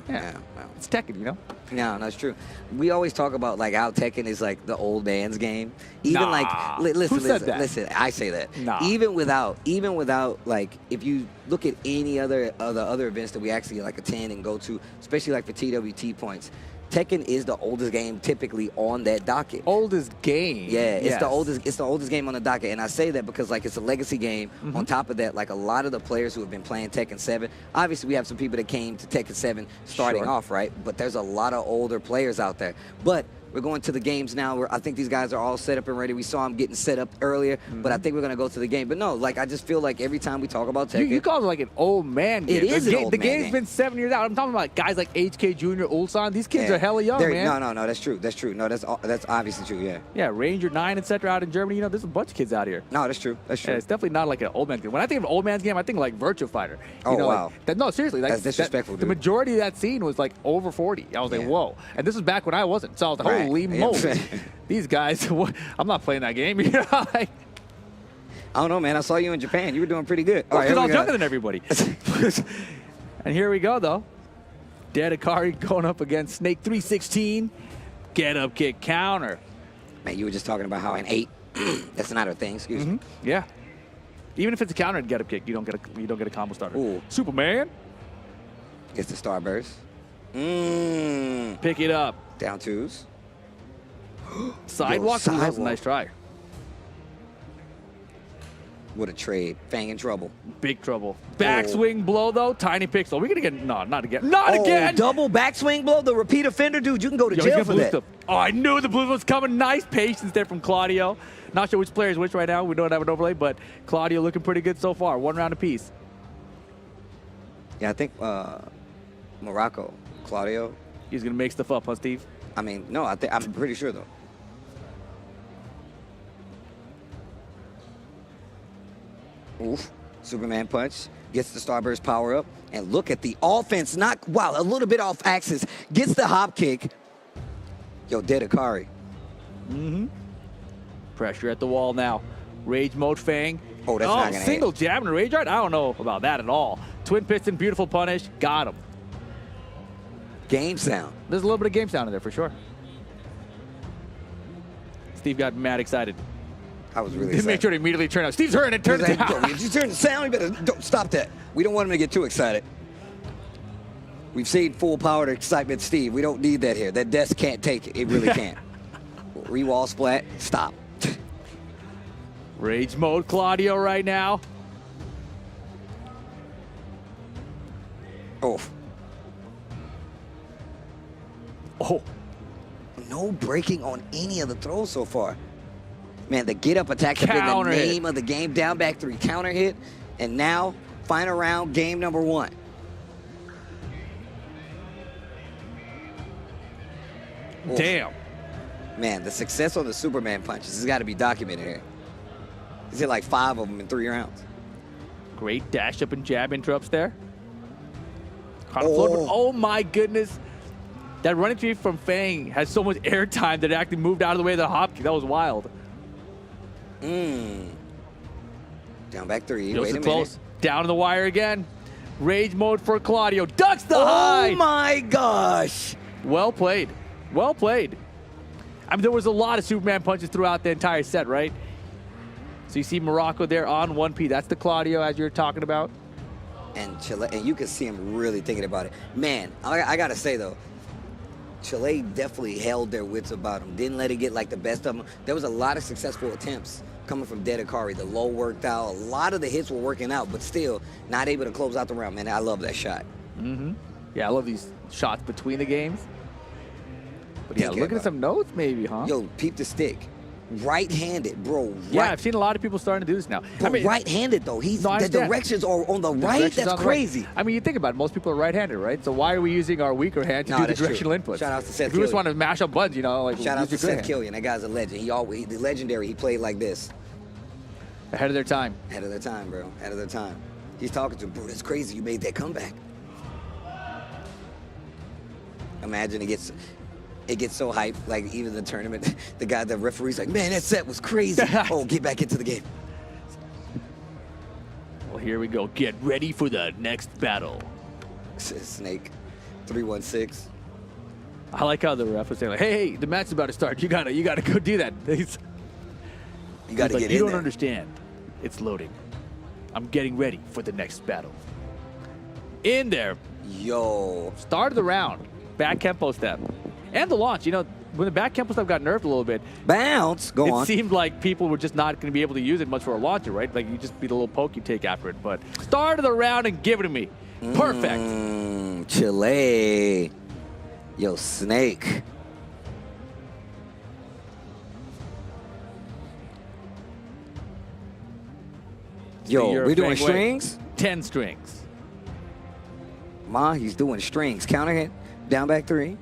It's Tekken, you know? No, that's true. We always talk about like how Tekken is like the old man's game. Even Nah. like, Who said that? listen. I say that. Nah. Even without like, if you look at any other events that we actually like attend and go to, especially like for TWT points, Tekken is the oldest game typically on that docket. Oldest game. Yeah, it's Yes. the oldest game on the docket, and I say that because like it's a legacy game. On top of that, like a lot of the players who have been playing Tekken 7, obviously we have some people that came to Tekken 7 starting Sure. off, right? But there's a lot of older players out there. But we're going to the games now where I think these guys are all set up and ready. We saw them getting set up earlier, but I think we're going to go to the game. But no, like I just feel like every time we talk about Tekken, You call it like an old man game. It is the an old The man game's game. been 7 years out. I'm talking about guys like HK Jr., Ulsan. These kids are hella young, man. No, that's true. That's true. No, that's obviously true. Yeah. Yeah, Ranger 9, etc. out in Germany. You know, there's a bunch of kids out here. No, that's true. That's true. Yeah, it's definitely not like an old man's game. When I think of an old man's game, I think like Virtua Fighter. Oh, you know, wow. Like, that, no, seriously. Like, That's disrespectful, The dude. majority of that scene was like over 40. I was like, Yeah. whoa. And this was back when I wasn't. So I was like, Right. holy Yeah. moly. These guys, I'm not playing that game. You know, like, I don't know, man. I saw you in Japan. You were doing pretty good. All right, because here I we was go. younger than everybody. And here we go, though. Dedikari going up against Snake 316. Get up, kick, counter. Man, you were just talking about how in 8, that's not a thing. Excuse me. Yeah. Even if it's a counter and get up kick, you don't get a combo starter. Ooh. Superman, Gets the starburst. pick it up. Down twos. Sidewalk. Ooh, that was a sidewalk. nice try. What a trade. Fang in trouble. Big trouble. Backswing blow though. Tiny pixel. We're gonna get not again. Not Oh, again. double backswing blow. The repeat offender, dude. You can go to Yo, he's jail gonna for blue that. stuff. Oh, I knew the blue was coming. Nice patience there from Claudio. Not sure which player is which right now. We don't have an overlay, but Claudio looking pretty good so far. 1 round apiece. Yeah, I think Morocco, Claudio. He's gonna make stuff up, huh, Steve? I mean, no, I'm pretty sure though. Oof. Superman punch. Gets the starburst power up. And look at the offense. Not, wow, a little bit off axis. Gets the hop kick. Yo, Dedikari. Pressure at the wall now. Rage mode Fang. Oh, that's not gonna single jab and a rage art? I don't know about that at all. Twin piston, beautiful punish. Got him. Game sound. There's a little bit of game sound in there for sure. Steve got mad excited. I was really He made excited. sure to immediately turn out. Steve's hurting it. Turn it down. If you turn the sound, you better don't stop that. We don't want him to get too excited. We've seen full power to excitement, Steve. We don't need that here. That desk can't take it. It really can't. Rewall splat. Stop. Rage mode Claudio right now. Oh. Oh. No breaking on any of the throws so far. Man, the get-up attack has been Counter the hit. name of the game. Down, back, 3. Counter hit. And now, final round, game number 1. Oof. Damn. Man, the success on the Superman punches has got to be documented here. He's hit like 5 of them in 3 rounds. Great dash up and jab interrupts there. Oh my goodness. That running tree from Fang has so much airtime that it actually moved out of the way of the hop kick. That was wild. Down back 3. This Wait is a close. minute. Down in the wire again. Rage mode for Claudio. Ducks the high. Oh my gosh. Well played. Well played. I mean, there was a lot of Superman punches throughout the entire set, right? So you see MOROCCO there on 1P. That's the Claudio as you're talking about. And Chile, and you can see him really thinking about it. Man, I got to say, though, Chile definitely held their wits about him. Didn't let it get like the best of him. There was a lot of successful attempts coming from Dedekari. The low worked out. A lot of the hits were working out, but still not able to close out the round. Man, I love that shot. Yeah, I love these shots between the games. But yeah, looking at some notes maybe, huh? Yo, peep the stick. Right-handed, bro. Yeah, I've seen a lot of people starting to do this now. But I mean, right-handed, though. The directions are on the right. That's crazy. Right. I mean, you think about it. Most people are right-handed, right? So why are we using our weaker hand to do the directional inputs? Shout out to Seth If we just want to mash up buttons, you know, like shout out to Seth Killian. That guy's a legend. The legendary. He played like this. Ahead of their time. Ahead of their time, bro. Ahead of their time. He's talking to him, bro. That's crazy. You made that comeback. Imagine it gets so hyped, like even the tournament, the referee's like, man, that set was crazy. Oh, get back into the game. Well, here we go. Get ready for the next battle. Snake, 316. I like how the ref was saying, like, hey, the match is about to start. You gotta go do that. You gotta get in there. You don't understand. It's loading. I'm getting ready for the next battle. In there. Yo. Start of the round. Back Kempo step. And the launch, you know, when the back Kempo step got nerfed a little bit. Bounce, go on. It seemed like people were just not going to be able to use it much for a launcher, right? Like, you just be the little poke you take after it. But start of the round and give it to me. Perfect. Chile. Yo, Snake. Yo, we doing strings? 10 strings. He's doing strings. Counter hit, down back 3.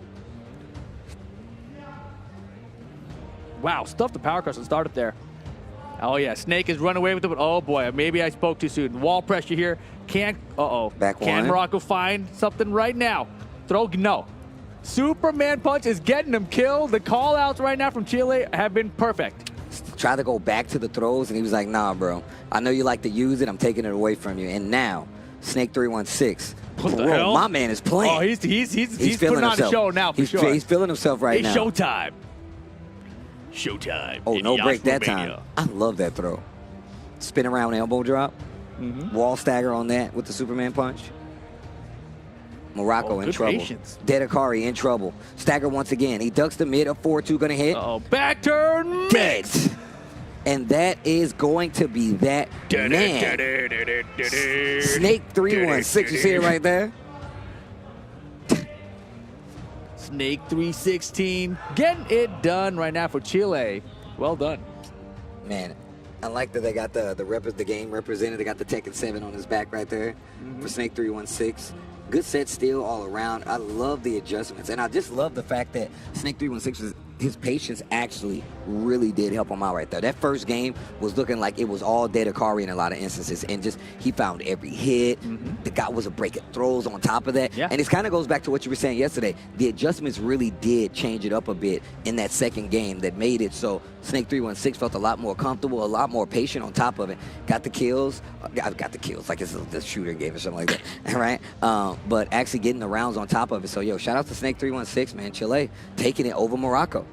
Wow, stuff the power crush and start it there. Oh, yeah, Snake is running away with it, but oh, boy, maybe I spoke too soon. Wall pressure here. Back Can MOROCCO find something right now? No. Superman punch is getting him killed. The call-outs right now from Chile have been perfect. Tried to go back to the throws, and he was like, nah, bro. I know you like to use it. I'm taking it away from you. And now, Snake 316. What the hell? My man is playing. Oh, he's feeling putting on himself. a show now, for sure. He's feeling himself right now. It's showtime. Showtime. Oh, no break that Romania. time. I love that throw. Spin around elbow drop. Wall stagger on that with the Superman punch. MOROCCO in trouble. Patience. Dedekari in trouble. Stagger once again. He ducks the mid. A 4-2 going to hit. Back turn. Dead. And that is going to be that man. Snake 316. You see it right there? Snake 316. Getting it done right now for Chile. Well done. Man, I like that they got the game represented. They got the TEKKEN7 on his back right there for Snake 316. Good set still all around. I love the adjustments. And I just love the fact that Snake 316 his patience actually really did help him out right there. That first game was looking like it was all Dedekari in a lot of instances, and just he found every hit. The guy was breaking throws on top of that. Yeah. And it kind of goes back to what you were saying yesterday. The adjustments really did change it up a bit in that second game that made it so Snake 316 felt a lot more comfortable, a lot more patient on top of it. Got the kills. Got the kills like it's a shooter game or something like that, right? But actually getting the rounds on top of it. So, yo, shout out to Snake 316, man. Chile taking it over MOROCCO.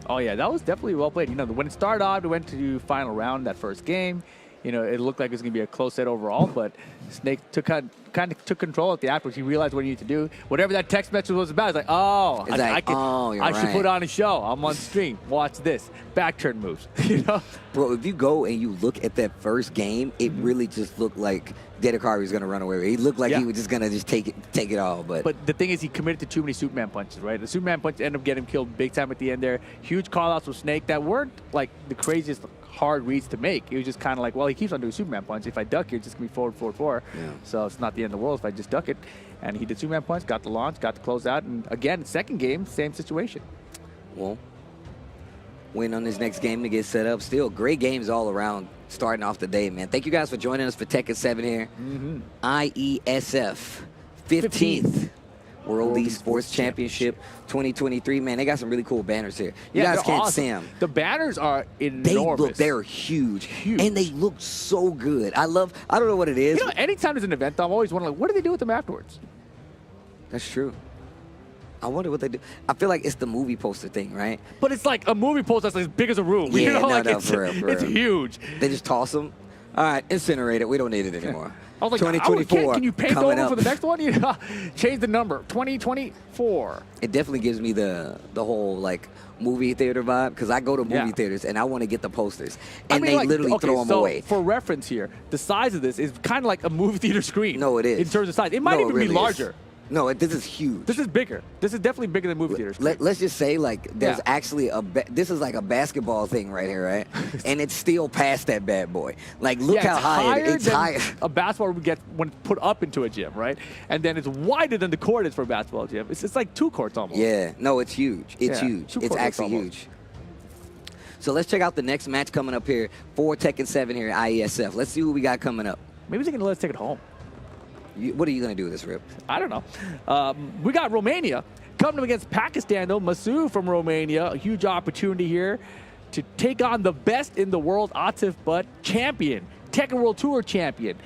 Oh, yeah, that was definitely well played. You know, when it started off, we went to final round that first game. You know, it looked like it was going to be a close set overall, but Snake kind of took control at the afterwards. He realized what he needed to do. Whatever that text message was about, it's like, I should put on a show. I'm on stream. Watch this. Back turn moves, you know? Bro, if you go and you look at that first game, it really just looked like Dedekari was going to run away with it. He looked like he was just going to just take it all. But the thing is, he committed to too many Superman punches, right? The Superman punch ended up getting him killed big time at the end there. Huge call-outs from Snake that weren't like the craziest hard reads to make. It was just kind of like, well, he keeps on doing Superman punch. If I duck here, it's just going to be forward, forward, forward. Yeah. So it's not the end of the world if I just duck it. And he did Superman punch, got the launch, got the closeout. And again, second game, same situation. Well, win on this next game to get set up. Still, great games all around starting off the day, man. Thank you guys for joining us for TEKKEN7 here. IESF 15th World Esports Championship 2023. Man, they got some really cool banners here. You guys can't see them. The banners are enormous. They're huge. And they look so good. I don't know what it is. You know, anytime there's an event, I'm always wondering, like, what do they do with them afterwards? That's true. I wonder what they do. I feel like it's the movie poster thing, right? But it's like a movie poster that's like as big as a room. Yeah, you know, like no, for real. It's huge. They just toss them. All right, incinerate it. We don't need it anymore. I was like, 2024. Can you paint over for the next one? You know, change the number. 2024. It definitely gives me the whole like movie theater vibe because I go to movie theaters and I want to get the posters and they literally throw them away. For reference here, the size of this is kind of like a movie theater screen. No, it is. In terms of size. It might even be larger. No, this is huge. This is bigger. This is definitely bigger than movie theaters. Let's just say, like, there's actually this is like a basketball thing right here, right? And it's still past that bad boy. Like, look how high it is. It's higher. A basketball would get when put up into a gym, right? And then it's wider than the court is for a basketball gym. It's like 2 courts almost. Yeah. No, it's huge. It's huge. It's actually huge. So let's check out the next match coming up here for TEKKEN7 here at IESF. Let's see what we got coming up. Maybe they're going to let us take it home. What are you going to do with this, Rip? I don't know. We got Romania coming up against Pakistan, though. Masood from Romania. A huge opportunity here to take on the best in the world, Atif Butt, champion, Tekken World Tour champion,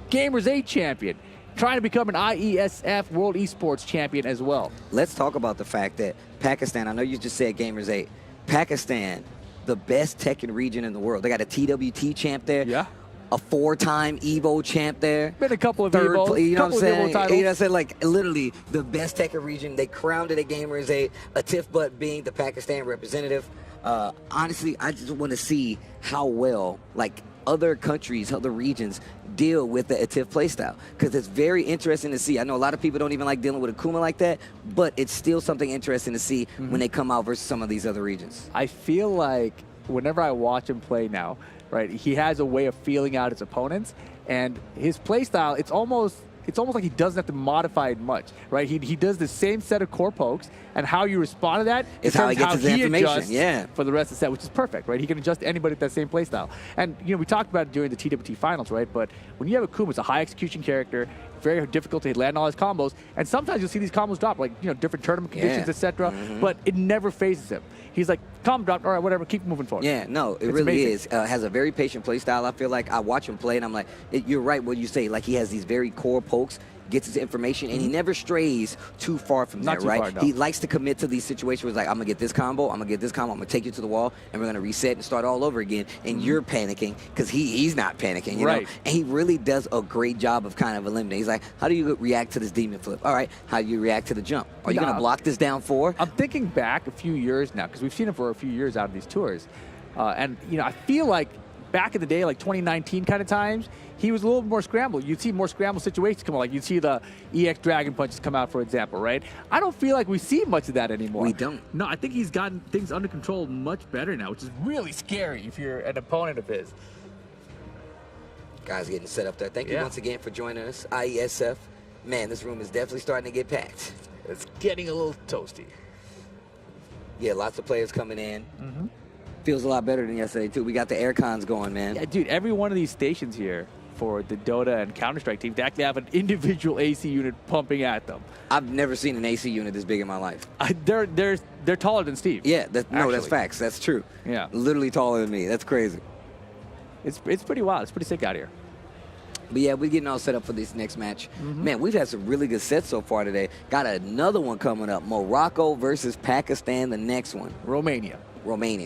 Gamers 8 champion, trying to become an IESF World Esports champion as well. Let's talk about the fact that Pakistan, I know you just said Gamers 8, Pakistan, the best Tekken region in the world. They got a TWT champ there. Yeah. A 4-time Evo champ there. Been a couple of Evo. You know what I'm saying? You know what I'm saying? Like, literally, the best Tekken region. They crowned it at Gamers 8. Atif Butt being the Pakistan representative. Honestly, I just want to see how well, like, other countries, other regions deal with the Atif playstyle. Because it's very interesting to see. I know a lot of people don't even like dealing with Akuma like that, but it's still something interesting to see when they come out versus some of these other regions. I feel like whenever I watch him play now, right, he has a way of feeling out his opponents, and his play style, it's almost like he doesn't have to modify it much, right? He does the same set of core pokes, and how you respond to that is how he gets his information, for the rest of the set, which is perfect, right? He can adjust to anybody with that same play style. And, you know, we talked about it during the TWT finals, right? But when you have Akuma, it's a high execution character, very difficult to land all his combos, and sometimes you'll see these combos drop, like, you know, different tournament conditions, etc. But it never phases him. He's like, combo dropped, all right, whatever, keep moving forward. Yeah, no, it really amazing. Is. Has a very patient play style. I feel like I watch him play, and I'm like, you're right what you say. Like, he has these very core pokes, gets his information, and he never strays too far from that, right? No. He likes to commit to these situations where it's like, I'm going to get this combo, I'm going to get this combo, I'm going to take you to the wall, and we're going to reset and start all over again, and you're panicking because he's not panicking, you know? And he really does a great job of kind of eliminating. He's like, how do you react to this demon flip? All right, how do you react to the jump? Are you going to block this down 4? I'm thinking back a few years now, because we've seen him for a few years out of these tours. And, you know, I feel like back in the day, like 2019 kind of times, he was a little more scrambled. You'd see more scramble situations come out. Like you'd see the EX Dragon Punches come out, for example, right? I don't feel like we see much of that anymore. We don't. No, I think he's gotten things under control much better now, which is really scary if you're an opponent of his. Guys getting set up there. Thank you once again for joining us. IESF. Man, this room is definitely starting to get packed. It's getting a little toasty. Yeah, lots of players coming in. Feels a lot better than yesterday, too. We got the air cons going, man. Yeah, dude, every one of these stations here for the Dota and Counter-Strike teams, they actually have an individual AC unit pumping at them. I've never seen an AC unit this big in my life. They're taller than Steve. Yeah, no, that's facts. That's true. Yeah. Literally taller than me. That's crazy. It's pretty wild. It's pretty sick out here. But yeah, we're getting all set up for this next match. Man, we've had some really good sets so far today. Got another one coming up. Morocco versus Pakistan, the next one. Romania,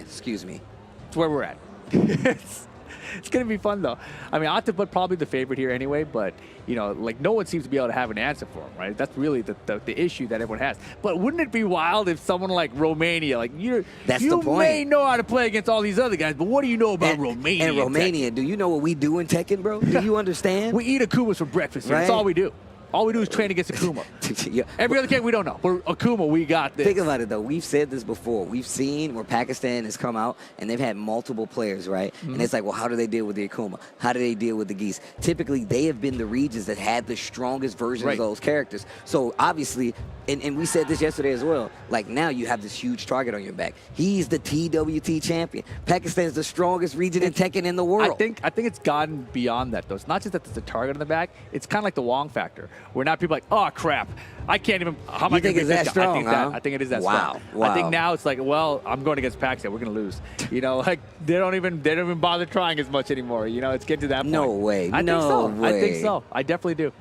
excuse me. That's where we're at. It's going to be fun, though. I mean, Atif Butt probably the favorite here anyway, but, you know, like, no one seems to be able to have an answer for him, right? That's really the issue that everyone has. But wouldn't it be wild if someone like Romania, like, you may know how to play against all these other guys, but what do you know about Romania? And Romania, do you know what we do in Tekken, bro? Do you understand? We eat Akumas for breakfast here. Right? That's all we do. All we do is train against Akuma. Yeah. Every other game, we don't know. We're Akuma, we got this. Think about it, though. We've said this before. We've seen where Pakistan has come out, and they've had multiple players, right? And it's like, well, how do they deal with the Akuma? How do they deal with the geese? Typically, they have been the regions that had the strongest version of those characters. So, obviously, and we said this yesterday as well, like, now you have this huge target on your back. He's the TWT champion. Pakistan is the strongest region in Tekken in the world. I think it's gotten beyond that, though. It's not just that there's a target on the back. It's kind of like the Wong factor, where now people are like, oh, crap. I can't even. How am I going to think it's that strong? I think it is that strong. Wow. I think now it's like, well, I'm going against Pakistan. We're going to lose. You know, like they don't even bother trying as much anymore. You know, it's getting to that point. No way. I think so. I definitely do.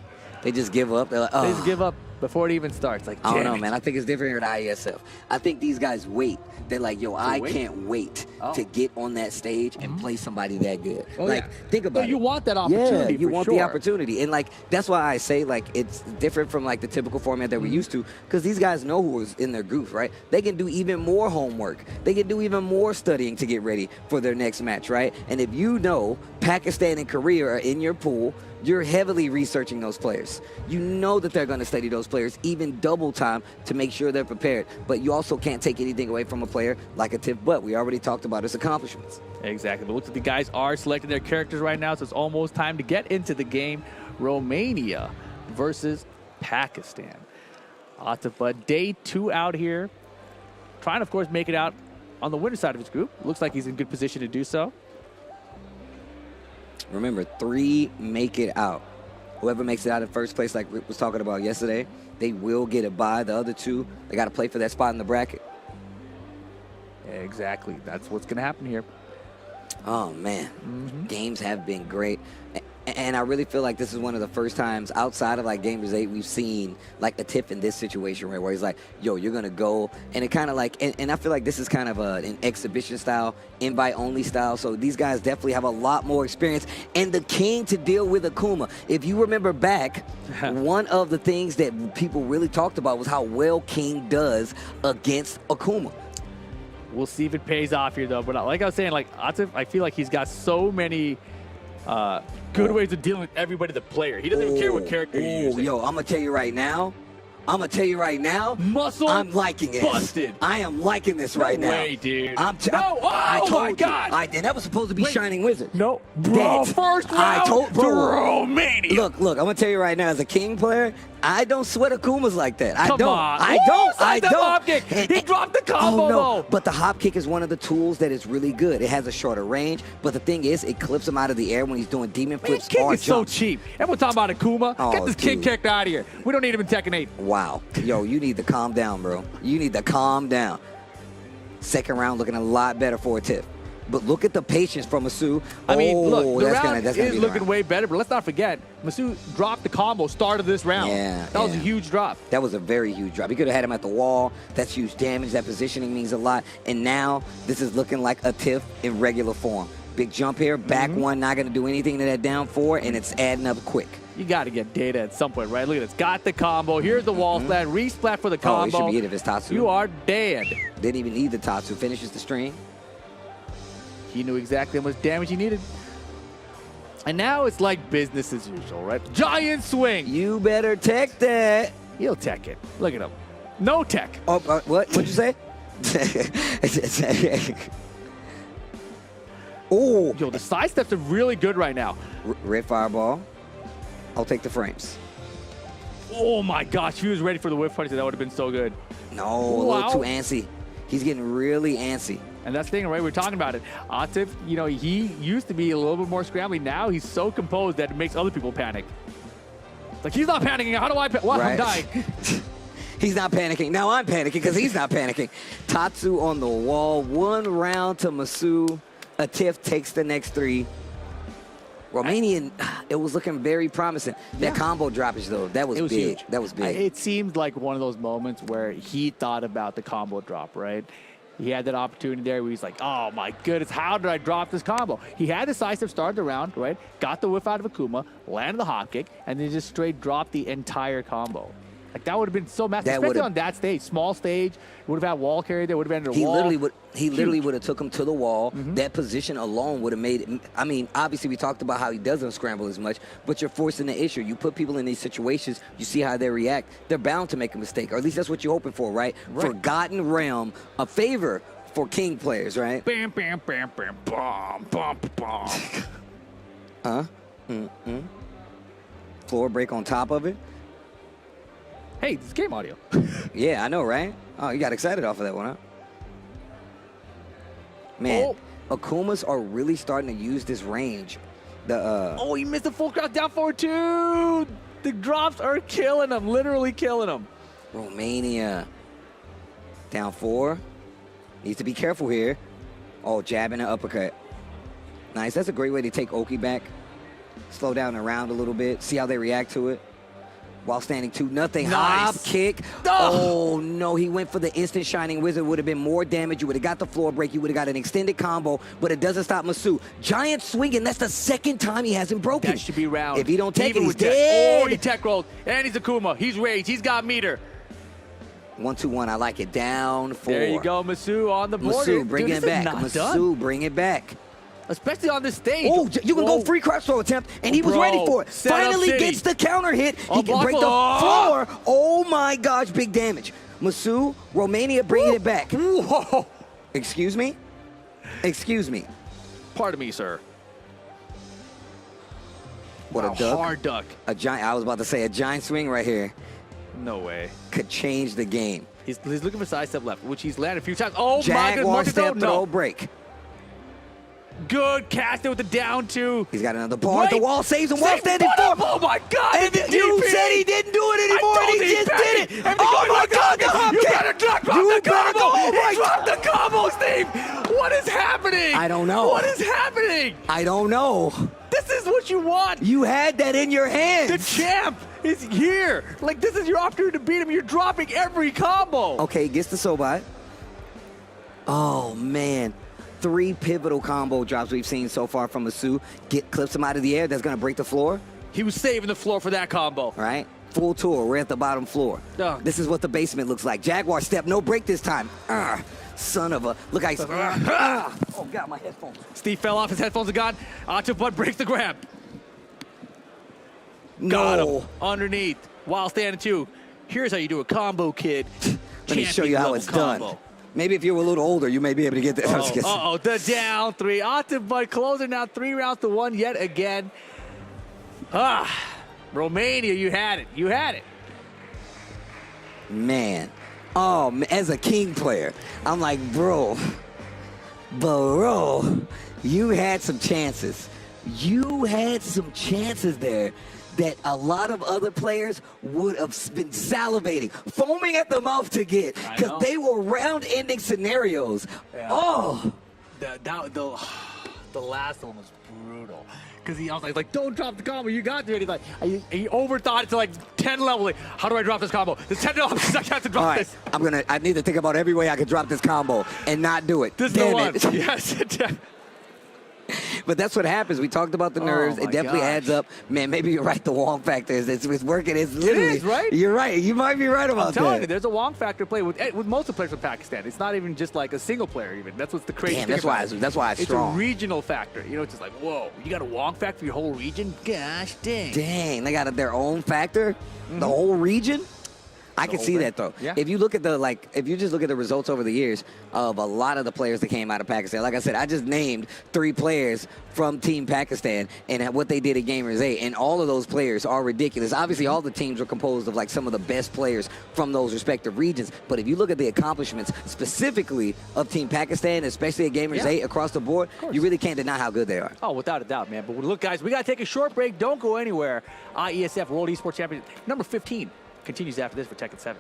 They just give up. They're like, oh. They just give up before it even starts. Like, I don't know, man. I think it's different here at IESF. I think these guys wait. They're like, yo, I can't wait to get on that stage and play somebody that good. Think about it. You want that opportunity. Yeah, you want the opportunity. And, like, that's why I say, like, it's different from, like, the typical format that we're used to, because these guys know who is in their group, right? They can do even more homework. They can do even more studying to get ready for their next match, right? And if you know Pakistan and Korea are in your pool, you're heavily researching those players. You know that they're going to study those players even double time to make sure they're prepared. But you also can't take anything away from a player like a Tiff Butt. We already talked about his accomplishments. Exactly. But looks like the guys are selecting their characters right now, so it's almost time to get into the game. Romania versus Pakistan. Atif Butt, day 2 out here. Trying, of course, make it out on the winner's side of his group. Looks like he's in good position to do so. Remember, 3 make it out. Whoever makes it out in first place, like Rick was talking about yesterday, they will get a bye. The other 2, they got to play for that spot in the bracket. Exactly. That's what's going to happen here. Oh, man. Games have been great. And I really feel like this is one of the first times outside of, like, Gamers 8 we've seen, like, a Tiff in this situation where he's like, yo, you're going to go. And it kind of like, and I feel like this is kind of an exhibition style, invite-only style. So these guys definitely have a lot more experience. And the king to deal with Akuma. If you remember back, one of the things that people really talked about was how well King does against Akuma. We'll see if it pays off here, though. But like I was saying, like, Atif, I feel like he's got so many good ways of dealing with everybody, the player. He doesn't even care what character you're using. Yo, I'm going to tell you right now. Muscle I'm liking it. Busted. I am liking this right now. No way, dude. Oh my God. And that was supposed to be Shining Wizard. No. Bro, first round to Romania. Look, I'm going to tell you right now, as a King player, I don't sweat Akumas like that. I don't. I don't. Hop kick. He dropped the combo, though. But the hop kick is one of the tools that is really good. It has a shorter range, but the thing is, it clips him out of the air when he's doing demon flips. King is so cheap. Everyone talking about Akuma. Get this King kicked out of here. We don't need him in Tekken 8. Wow. Yo, you need to calm down, bro. You need to calm down. Second round looking a lot better for a Tiff. But look at the patience from Masu. I mean, look, the round is looking way better, but let's not forget, Masu dropped the combo, started this round. That was a huge drop. That was a very huge drop. He could have had him at the wall. That's huge damage. That positioning means a lot. And now this is looking like a Tiff in regular form. Big jump here, back one, not going to do anything to that down 4, and it's adding up quick. You got to get data at some point, right? Look at this. Got the combo. Here's the wall splat. Resplat for the combo. Oh, it should be it if it's Tatsu. You are dead. Didn't even need the Tatsu. Finishes the string. He knew exactly how much damage he needed. And now it's like business as usual, right? Giant swing. You better tech that. He'll tech it. Look at him. No tech. Oh, what? What'd you say? Oh. Yo, the side steps are really good right now. Red fireball. I'll take the frames. Oh my gosh, he was ready for the whip punish. That would have been so good. No, a little too antsy. He's getting really antsy. And that's the thing, right? We're talking about it. Atif, you know, he used to be a little bit more scrambly. Now he's so composed that it makes other people panic. It's like, he's not panicking. How do I panic? What? Right. I'm dying. He's not panicking. Now I'm panicking because he's not panicking. Tatsu on the wall. 1 round to Masu. Atif takes the next 3. Romanian, it was looking very promising. That combo droppage, though, that was big. Huge. That was big. It seemed like one of those moments where he thought about the combo drop, right? He had that opportunity there where he's like, oh my goodness, how did I drop this combo? He had the side step, started the round, right? Got the whiff out of Akuma, landed the hop kick, and then just straight dropped the entire combo. Like, that would have been so massive, That especially would've- on that stage. Small stage. Would have had wall carry there. Would have been under He wall. literally would have took him to the wall. That position alone would have made it. I mean, obviously we talked about how he doesn't scramble as much, but you're forcing the issue. You put people in these situations, you see how they react. They're bound to make a mistake, or at least that's what you're hoping for, right? Forgotten realm, a favor for king players, right? Bam, bam, bam, bam, bam, bam, bam. Floor break on top of it. Hey, this is game audio. Yeah, I know, right? Oh, you got excited off of that one, huh? Man, Akumas are really starting to use this range. Oh, he missed the full cross down forward too. The drops are killing him, literally killing him. Romania. Down 4. Needs to be careful here. Oh, jabbing an uppercut. Nice. That's a great way to take Oki back. Slow down the round a little bit. See how they react to it. While standing 2-0. Nice. Hop kick. Oh, no. He went for the instant Shining Wizard. Would have been more damage. You would have got the floor break. You would have got an extended combo, but it doesn't stop Masu. Giant swinging. That's the second time he hasn't broken. That should be round. If he don't take Even it, he's with tech. dead. Oh, he tech rolled. And he's Akuma. He's rage. He's got meter. 1-2-1. I like it. Down 4. There you go, Masu on the board. Masu, bring Dude, it this is back. not done. Masu, bring it back. Especially on this stage. Oh, you can go free cross throw attempt, and he was Bro, ready for it. set up Finally City. gets the counter hit. He can block break the floor. floor. Oh my gosh, big damage. Masu, Romania bringing it back. Whoa. Excuse me? Excuse me. Pardon me, sir. What Wow, a duck. hard duck. A giant, I was about to say, a giant swing right here No way. could change the game. He's looking for side step left, which he's landed a few times. Oh, my Jaguar goodness. step No. throw break. Good. Cast it with the down 2. He's got another bar. Wait. The wall saves him while Save- standing what up? 4. Oh, my God. And the you DP. said he didn't do it anymore, I and told he you, just Patty. did it. Everything Oh going my like God, that. the hop You kick. gotta drop You the better combo. go. Oh my He dropped the combo, Steve. What is happening? I don't know. What is happening? I don't know. This is what you want. You had that in your hands. The champ is here. Like, this is your opportunity to beat him. You're dropping every combo. Okay, gets the Sobat. Oh, man. 3 pivotal combo drops we've seen so far from Masu. Clips him out of the air. That's going to break the floor. He was saving the floor for that combo. All right. Full tour. We're at the bottom floor. Ugh. This is what the basement looks like. Jaguar step. No break this time. Son of a. Look how he's. Oh, God, my headphones. Steve fell off. His headphones are gone. Octopus breaks the grab. No. Got him. Underneath. While standing 2. Here's how you do a combo, kid. Let me show you how it's done. Maybe if you were a little older, you may be able to get this. Uh-oh, the down 3. Octopus closing now 3 rounds to 1 yet again. Romania, you had it. You had it. Man. Oh, as a king player, I'm like, bro, you had some chances. You had some chances there that a lot of other players would have been salivating, foaming at the mouth to get, because they were round-ending scenarios. Yeah. Oh. The last one was brutal. Because I was like, don't drop the combo. You got to it. He's like, he overthought it to like 10 level. Like, how do I drop this combo? There's 10 levels. I have to drop this. I need to think about every way I could drop this combo and not do it. This is the one. Yes. But that's what happens. We talked about the nerves. It definitely adds up. Man, maybe you're right. The Wong factor it's working. It's literally. It is, right? You're right. You might be right about that. I'm telling you, there's a Wong factor play with most of the players from Pakistan. It's not even just like a single player even. That's what's the crazy thing. That's why it's strong. It's a regional factor. You know, it's just like, whoa, you got a Wong factor for your whole region? Gosh, dang. Dang, they got their own factor? The whole region? I can see that though. Yeah. If you look at if you just look at the results over the years of a lot of the players that came out of Pakistan, like I said, I just named 3 players from Team Pakistan and what they did at Gamers 8, and all of those players are ridiculous. Obviously, all the teams are composed of like some of the best players from those respective regions, but if you look at the accomplishments specifically of Team Pakistan, especially at Gamers 8 across the board, you really can't deny how good they are. Oh, without a doubt, man. But look, guys, we got to take a short break. Don't go anywhere. IESF World Esports Championship number 15 continues after this for TEKKEN7.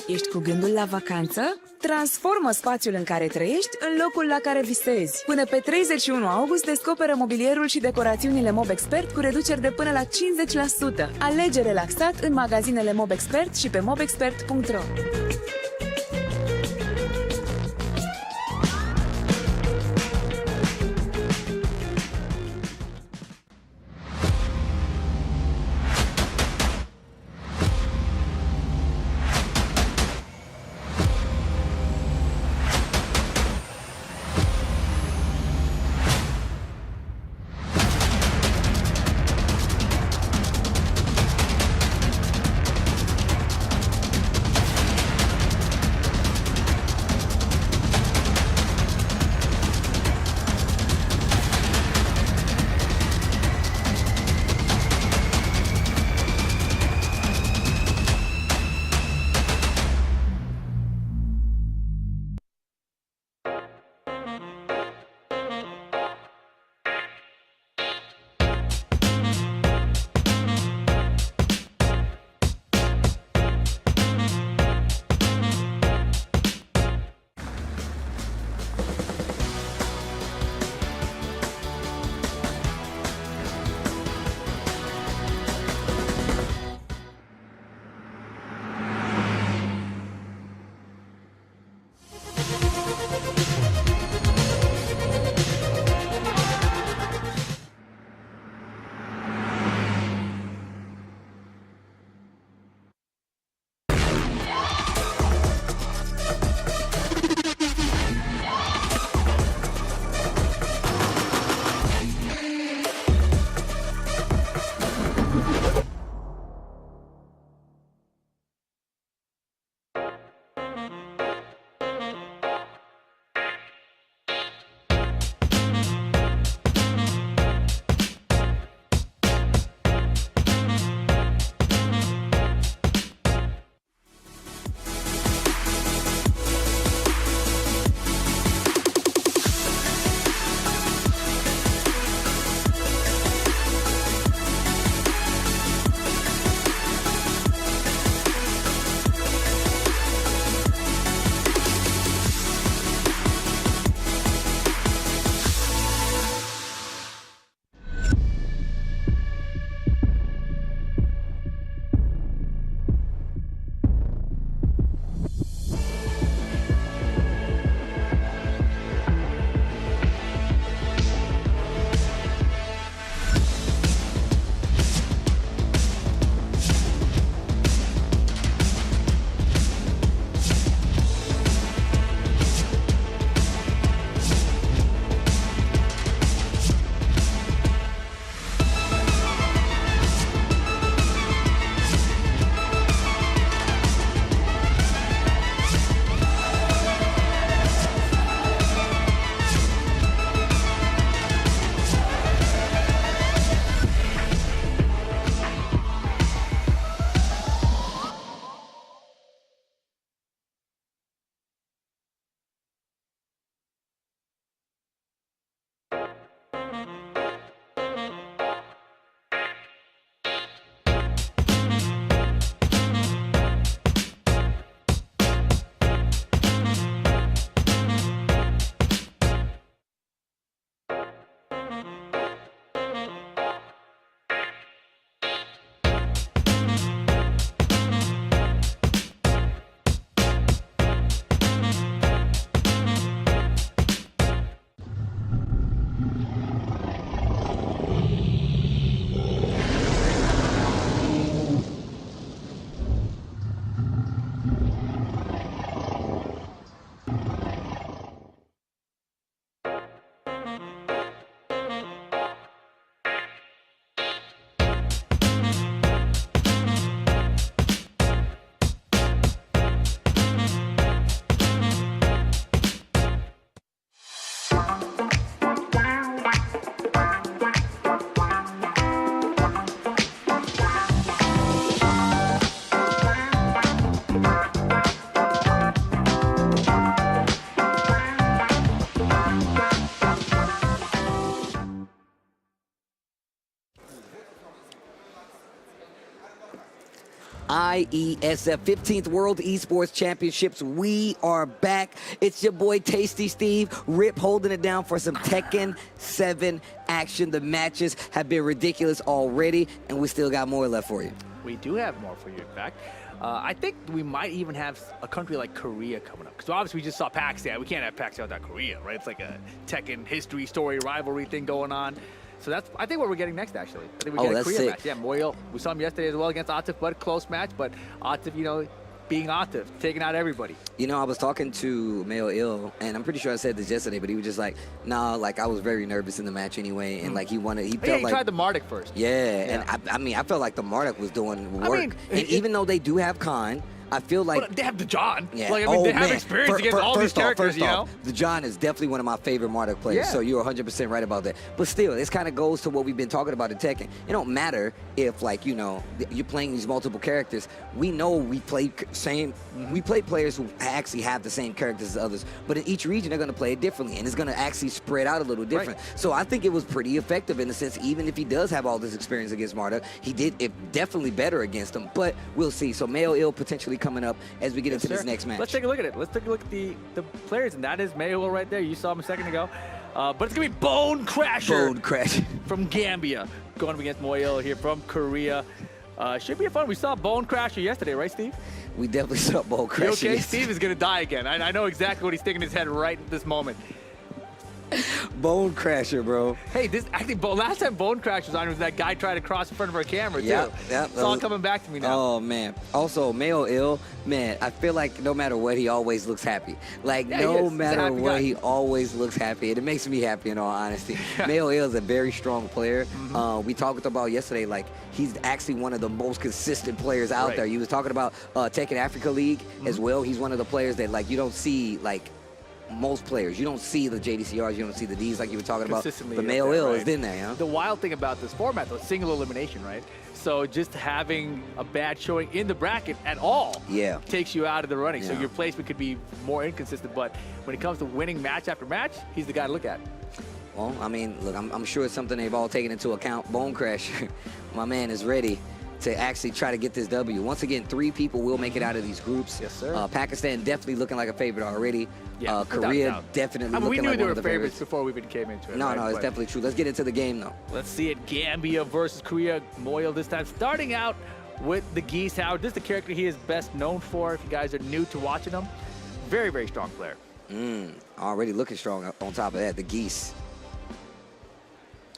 Ești cu gândul la vacanță? Transformă spațiul în care trăiești în locul la care visezi. Până pe 31 august descoperă mobilierul și decorațiunile Mob Expert cu reduceri de până la 50%. Alege relaxat în magazinele Mob Expert și pe mobexpert.ro. IESF 15th World Esports Championships. We are back. It's your boy Tasty Steve, Rip holding it down for some Tekken 7 action. The matches have been ridiculous already, and we still got more left for you. We do have more for you, in fact. I think we might even have a country like Korea coming up. Because obviously we just saw Pakistan. We can't have Pakistan without Korea, right? It's like a Tekken history, story, rivalry thing going on. So that's, I think, what we're getting next, actually. I think we're getting a Korea match. Yeah, Moyo. We saw him yesterday as well against Atif, but close match. But Atif, you know, being Atif, taking out everybody. You know, I was talking to Mayo Ill, and I'm pretty sure I said this yesterday, but he was just like, nah, like, I was very nervous in the match anyway, and, like, he felt he like... tried the Marduk first. Yeah, and I mean, I felt like the Marduk was doing work. And even though they do have Khan, I feel like... But they have the John. Yeah. Like, I mean, they have experience against all these characters, you know? The John is definitely one of my favorite Marduk players, so you're 100% right about that. But still, this kind of goes to what we've been talking about in Tekken. It don't matter if, like, you know, you're playing these multiple characters. We know we play we play players who actually have the same characters as others, but in each region, they're going to play it differently, and it's going to actually spread out a little different. Right. So I think it was pretty effective in the sense, even if he does have all this experience against Marduk, he did it definitely better against him, but we'll see. So Mayo Ill potentially coming up as we get into this next match. Let's take a look at it. Let's take a look at the players, and that is Mayo right there. You saw him a second ago. But it's going to be Bone Crasher. Bone Crasher. From Gambia, going up against Moyo here from Korea. Should be a fun. We saw Bone Crasher yesterday, right, Steve? We definitely saw Bone Crasher. You okay? Yesterday. Steve is going to die again. I know exactly what he's thinking in his head right at this moment. Bone Crasher, bro. Hey, last time Bone Crasher was on was that guy trying to cross in front of our camera, too. Yep. It's all coming back to me now. Oh, man. Also, Mayo Ill, man, I feel like no matter what, he always looks happy. Like, no matter what, he always looks happy. And it makes me happy, in all honesty. Mayo Ill is a very strong player. We talked about yesterday, like, he's actually one of the most consistent players out there. You was talking about Tekken Africa League as well. He's one of the players that, like, you don't see, like, most players. You don't see the JDCRs, you don't see the Ds like you were talking about. The Mayo Ill is in there, you know? The wild thing about this format, though, is single elimination, right? So just having a bad showing in the bracket at all takes you out of the running. So your placement could be more inconsistent, but when it comes to winning match after match, he's the guy to look at. Well, I mean, look, I'm sure it's something they've all taken into account. Bone Crasher, my man, is ready to actually try to get this W. Once again, 3 people will make it out of these groups. Yes, sir. Pakistan definitely looking like a favorite already. Yeah, Korea definitely looking like one of the favorites. We knew they were favorites before we even came into it. No, it's definitely true. Let's get into the game, though. Let's see it. Gambia versus Korea. Moyo this time starting out with the Geese Howard. This is the character he is best known for if you guys are new to watching him. Very, very strong player. Already looking strong on top of that, the Geese.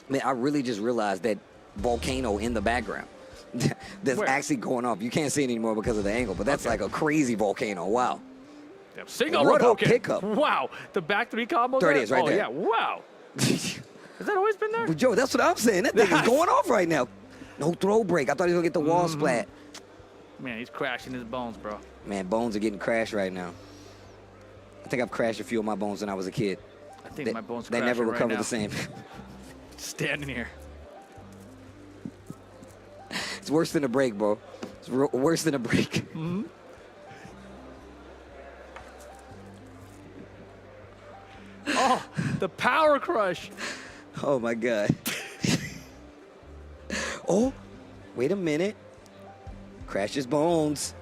Man, I really just realized that volcano in the background that's actually going off. You can't see it anymore because of the angle, but that's like a crazy volcano. Wow. Single what a poking. pickup. Wow. The back 3 combo. There it is, right there. Yeah, wow. Has that always been there? But Joe, that's what I'm saying. That thing is going off right now. No throw break. I thought he was going to get the wall splat. Man, he's crashing his bones, bro. Man, bones are getting crashed right now. I think I've crashed a few of my bones when I was a kid. I think my bones are They never recover right the same. Standing here. It's worse than a break, bro. It's worse than a break. Oh, the power crush. Oh, my God. Oh, wait a minute. Crashes bones.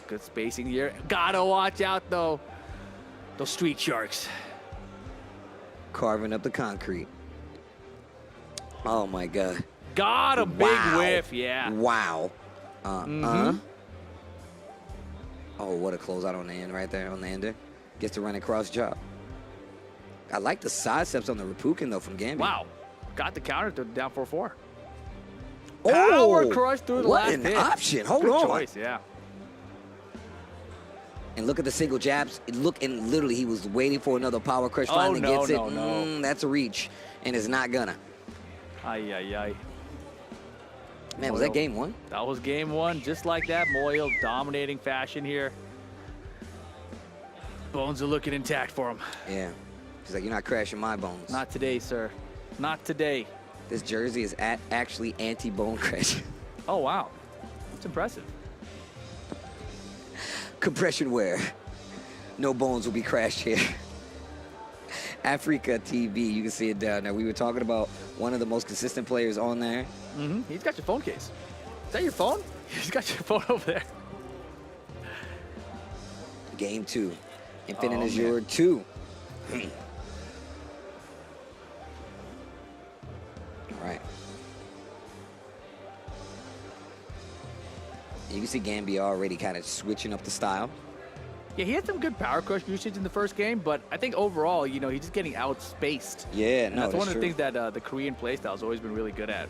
Good spacing here. Gotta watch out, though. Those street sharks. Carving up the concrete. Oh, my God. Got a big whiff, yeah. Wow. Oh, what a closeout on the end right there on the ender. Gets to run across job. I like the side steps on the Rapukin, though, from Gambia. Wow. Got the counter to down 4-4. Oh, power crush through the last hit. hit. What an option. Hold Good on. choice, yeah. And look at the single jabs. And literally, he was waiting for another power crush. Finally gets it. No. That's a reach, and it's not gonna. Ay. Man, was that game 1? That was game 1, just like that. Moyo dominating fashion here. Bones are looking intact for him. Yeah. He's like, you're not crashing my bones. Not today, sir. Not today. This jersey is actually anti-bone crash. Oh, wow. That's impressive. Compression wear. No bones will be crashed here. Africa TV, you can see it down there. We were talking about one of the most consistent players on there. He's got your phone case. Is that your phone? He's got your phone over there. Game 2. Infinite Oh, Azure 2. All right. You can see Gambia already kind of switching up the style. Yeah, he had some good power crush usage in the first game, but I think overall, you know, he's just getting outspaced. Yeah, And no, that's one of the true. things that the Korean playstyle has always been really good at.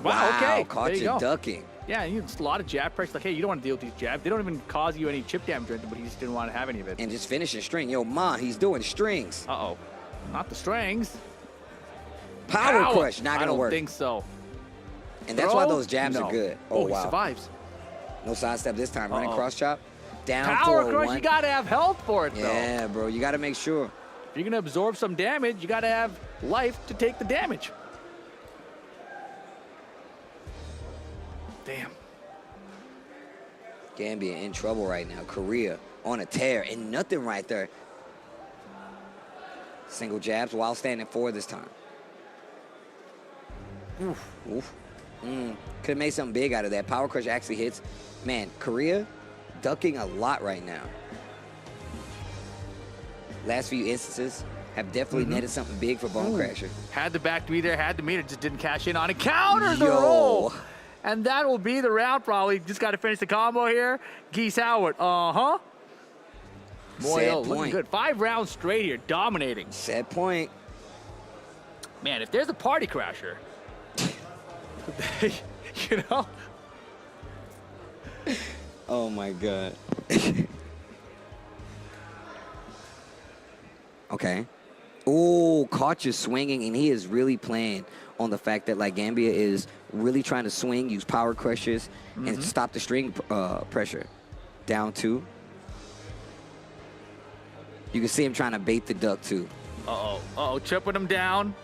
Wow, okay. caught there you you go. ducking. Yeah, and a lot of jab pressure. Like, hey, you don't want to deal with these jabs. They don't even cause you any chip damage or anything, but he just didn't want to have any of it. And just finishing string. Yo, Ma, he's doing strings. Uh-oh. Not the strings. Power crush, not I gonna don't work. think so. And that's why Throw? those jabs No. are good. Oh, wow. he survives. No sidestep this time. Running Uh-oh. cross chop. Down Power forward crush, one. you got to have health for it, though. Yeah, bro. You got to make sure. If you're going to absorb some damage, you got to have life to take the damage. Damn. Gambia in trouble right now. Korea on a tear and nothing right there. Single jabs while standing forward this time. Oof. Oof. Could have made something big out of that. Power crush actually hits. Man, Korea ducking a lot right now. Last few instances have definitely netted something big for Bone Crasher. Had the back to be there, had the meter, just didn't cash in on it. Counter the Yo. roll. And that will be the round probably. Just got to finish the combo here. Geese Howard, uh-huh. Boy, Set looking point. good. 5 rounds straight here, dominating. Set point. Man, if there's a party crasher, you know? Oh my God. Okay. Oh, caught you swinging, and he is really playing on the fact that like Gambia is really trying to swing, use power crushes, and stop the string pressure. Down 2. You can see him trying to bait the duck too. Uh-oh, uh-oh, chipping him down.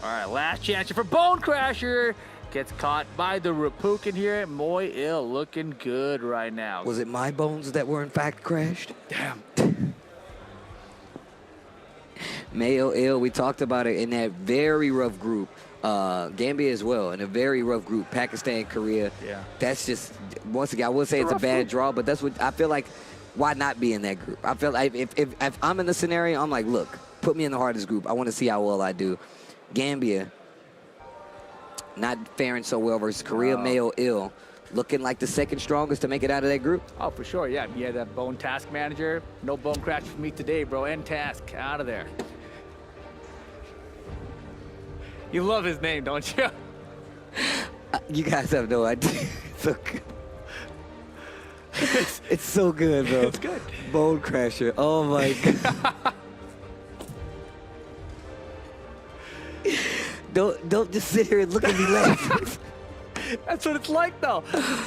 All right, last chance here for Bone Crasher. Gets caught by the Rapukin here. Moy Ill looking good right now. Was it my bones that were in fact crashed? Damn. Mayo Ill, we talked about it in that very rough group. Gambia as well, in a very rough group. Pakistan, Korea. Yeah. That's just, once again, I would say it's a rough bad group. draw, but that's what I feel like. Why not be in that group? I feel like if I'm in the scenario, I'm like, look, put me in the hardest group. I want to see how well I do. Gambia, not faring so well versus Korea. Mayo Ill, looking like the second strongest to make it out of that group. Oh, for sure, yeah. You had that Bone Task Manager. No Bone Crasher for me today, bro. End task, out of there. You love his name, don't you? You guys have no idea. So good. It's so good, bro. It's good. Bone Crasher. Oh my God. Don't just sit here and look at me laugh. That's what it's like, though.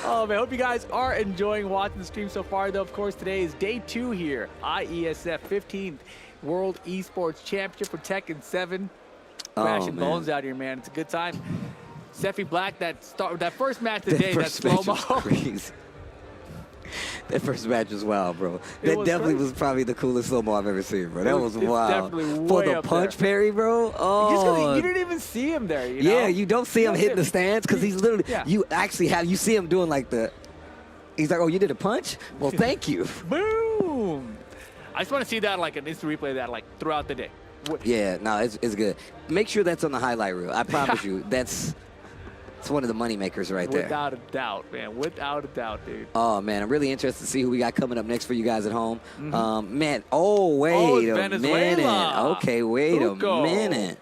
Oh, man, I hope you guys are enjoying watching the stream so far, though. Of course, today is day 2 here. IESF 15th World Esports Championship for TEKKEN7. Crashing man. bones out here, man. It's a good time. Seffi Black, that first match today, that first match was slow-mo. crazy. That first match was wild, bro. It That was definitely crazy. was probably the coolest slow-mo I've ever seen, bro. That was It's wild. definitely For way the up punch there. parry, bro. Just 'cause Oh. you didn't even see him there, you know? Yeah, you don't see him hitting the stands because he's literally, Yeah. you actually have, you see him doing like he's like, oh, you did a punch? Well, thank you. Boom! I just want to see that, like, an instant replay of that, like, throughout the day. Yeah, no, it's good. Make sure that's on the highlight reel. I promise you, it's one of the money makers right there. Without a doubt, man. Without a doubt, dude. Oh, man, I'm really interested to see who we got coming up next for you guys at home. Man, it's wait a Venezuela. minute. Okay, wait Fuko. a minute.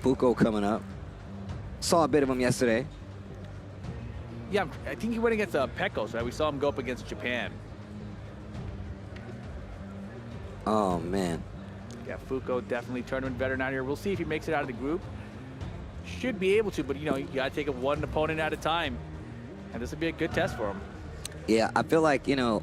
Fuko coming up. Saw a bit of him yesterday. Yeah, I think he went against Pecos, right? We saw him go up against Japan. Oh, man. Yeah, Fuko definitely tournament veteran out here. We'll see if he makes it out of the group. Should be able to, but, you know, you got to take it one opponent at a time. And this will be a good test for him. Yeah, I feel like, you know,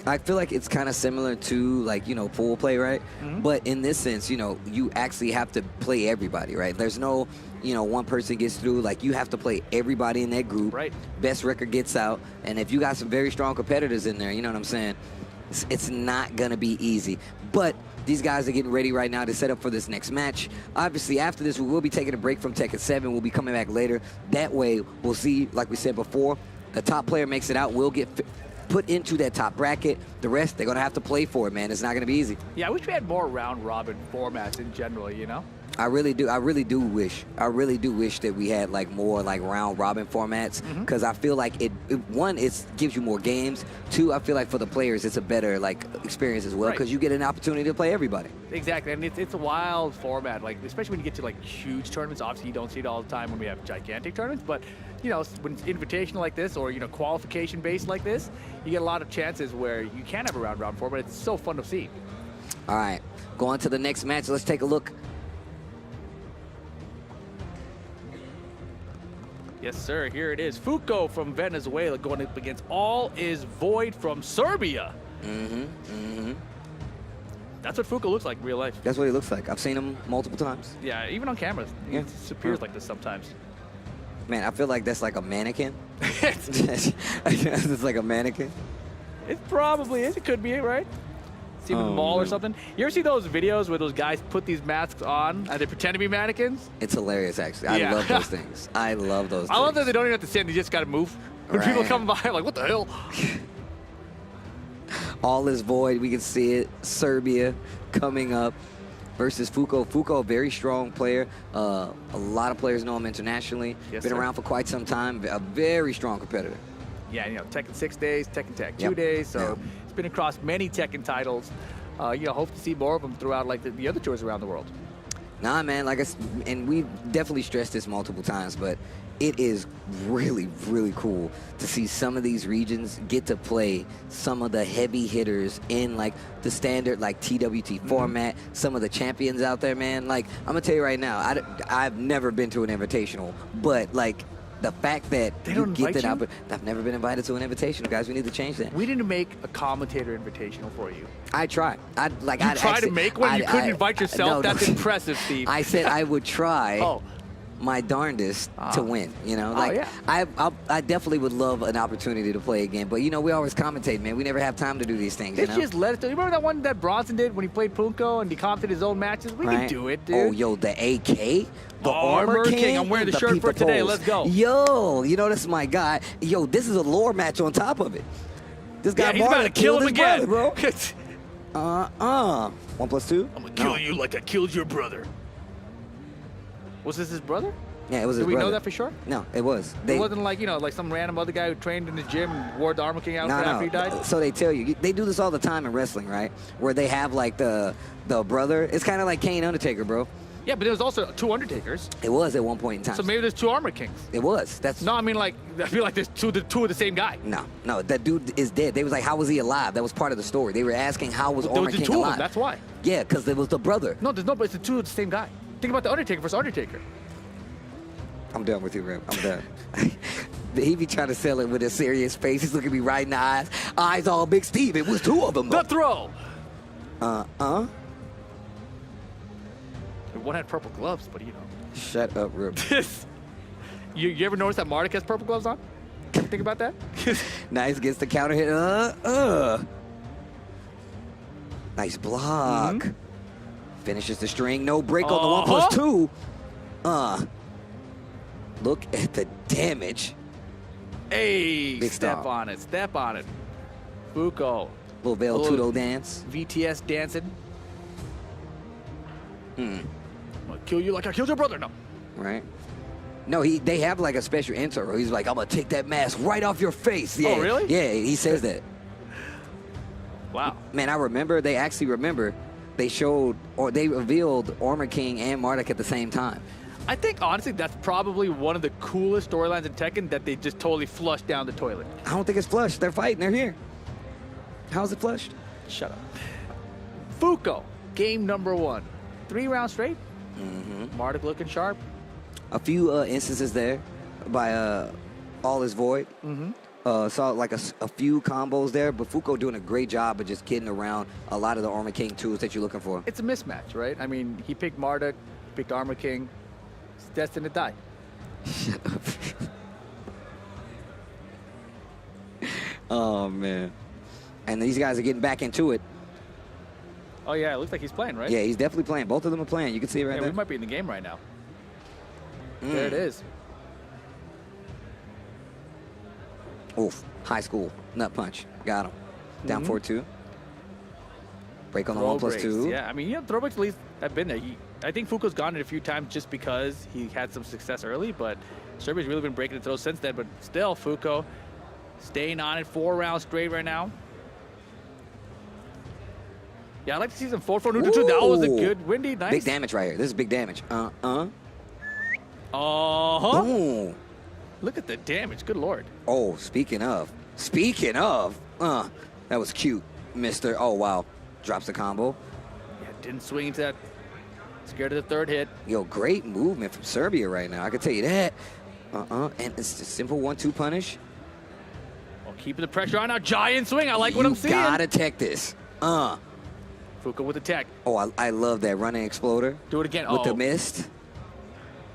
I feel like it's kind of similar to, like, you know, pool play, right? But in this sense, you know, you actually have to play everybody, right? There's no, you know, one person gets through. Like, you have to play everybody in that group. Right. Best record gets out. And if you got some very strong competitors in there, you know what I'm saying? It's not going to be easy. But These guys are getting ready right now to set up for this next match. Obviously, after this, we will be taking a break from TEKKEN7. We'll be coming back later. That way, we'll see, like we said before, the top player makes it out. We'll get put into that top bracket. The rest, they're going to have to play for it, man. It's not going to be easy. Yeah, I wish we had more round-robin formats in general, you know? I really do wish that we had like more like round robin formats, because I feel like one, it gives you more games. Two, I feel like for the players it's a better like experience as well, because you get an opportunity to play everybody. Exactly, and it's a wild format, like especially when you get to like huge tournaments. Obviously you don't see it all the time when we have gigantic tournaments, but you know, when it's invitational like this, or you know, qualification based like this, you get a lot of chances where you can have a round robin format. It's so fun to see. All right, going to the next match. Let's take a look. Yes, sir. Here it is. Fuko from Venezuela going up against All Is Void from Serbia. That's what Fuko looks like in real life. That's what he looks like. I've seen him multiple times. Yeah, even on cameras. He appears like this sometimes. Man, I feel like that's like a mannequin. It's like a mannequin. It probably is. It could be, right? See him in the mall or something. You ever see those videos where those guys put these masks on and they pretend to be mannequins? It's hilarious, actually. I love those things. I love those I love that they don't even have to stand. They just got to move. When people come by, like, what the hell? All Is Void. We can see it. Serbia coming up versus Fuko. Fuko, a very strong player. A lot of players know him internationally. Yes, Been around for quite some time. A very strong competitor. Yeah, you know, Tekken 6 days, Tekken Tag 2 days. So it's been across many Tekken titles. You know, hope to see more of them throughout like the other tours around the world. Nah, man, like and we've definitely stressed this multiple times, but it is really, really cool to see some of these regions get to play some of the heavy hitters in like the standard like TWT format, some of the champions out there, man. Like, I'm gonna tell you right now, I've never been to an invitational, but like, the fact that you get that opportunity, I've never been invited to an invitational, guys. We need to change that. We need to make a commentator invitational for you. I try. You try to make one? You couldn't invite yourself? No, That's impressive, Steve. I said I would try my darndest to win, you know? Like, I definitely would love an opportunity to play again, but, you know, we always commentate, man. We never have time to do these things, you know? Just let us do. You remember that one that Bronson did when he played Punko and he commented his own matches? We can do it, dude. Oh, yo, the AK? The Armor King? I'm wearing the shirt for today. Let's go. Yo, you know, that's my guy. Yo, this is a lore match on top of it. This guy he's about to kill him again, brother, bro. 1 plus 2? I'm gonna kill you like I killed your brother. Was this his brother? Yeah, it was his brother. Do we brother. know that for sure? No, it was. It wasn't like, you know, like some random other guy who trained in the gym and wore the Armor King outfit after he died? So they tell you. They do this all the time in wrestling, right? Where they have like the brother. It's kind of like Kane Undertaker, bro. Yeah, but there was also 2 Undertakers. It was at one point in time. So maybe there's 2 Armor Kings. It was. No, I mean, like, I feel like there's two of the same guy. No, that dude is dead. They was like, how was he alive? That was part of the story. They were asking how was Armor King alive? There was 2 of them, that's why. Yeah, because there was the brother. No, but it's the 2 of the same guy. Think about the Undertaker versus Undertaker. I'm done with you, Rip. I'm done. He be trying to sell it with a serious face. He's looking me right in the eyes. Eyes all big Steve. It was 2 of them, though. The throw. One had purple gloves, but you know. Shut up, Rip. you ever notice that Marduk has purple gloves on? Think about that. Nice, gets the counter hit. Nice block. Finishes the string. No break on the 1 plus 2. Look at the damage. Hey, Big step stomp. on it. Step on it. Fuko. Little Veil Tudo dance. VTS dancing. I'm gonna kill you like I killed your brother. No. Right. No, they have like a special intro. He's like, I'm gonna take that mask right off your face. Yeah. Oh, really? Yeah, he says that. Wow. Man, they actually remember they showed, or they revealed Armor King and Marduk at the same time. I think, honestly, that's probably one of the coolest storylines in Tekken that they just totally flushed down the toilet. I don't think it's flushed. They're fighting. They're here. How is it flushed? Shut up. Fuko, game number 1. 3 rounds straight. Marduk looking sharp. A few instances there by All Is Void. Saw like a few combos there, but Fuko doing a great job of just getting around a lot of the Armor King tools that you're looking for. It's a mismatch, right? I mean, he picked Marduk, picked Armor King. He's destined to die. Shut up. Oh, man. And these guys are getting back into it. Oh, yeah, it looks like he's playing, right? Yeah, he's definitely playing. Both of them are playing. You can see it right Yeah, there. we might be in the game right now. There it is. Oof. High school. Nut punch. Got him. Down 4-2. Break on the 1+2. Yeah, I mean, throw breaks at least have been there. I think Fuko's gone it a few times just because he had some success early, but Serbia's really been breaking the throws since then. But still, Fuko staying on it 4 rounds straight right now. Yeah, I'd like to see some 4-4 neutral too. That was a good windy, nice. Big damage right here. This is big damage. Uh-huh. Ooh. Look at the damage. Good Lord. Oh, speaking of. That was cute, mister. Oh, wow. Drops the combo. Yeah, didn't swing into that. Scared of the third hit. Yo, great movement from Serbia right now. I can tell you that. And it's a simple 1-2 punish. Oh, keeping the pressure on now. Giant swing. I like what I'm seeing. You gotta tech this. Fuko with the tech. Oh, I love that running exploder. Do it again. With the mist.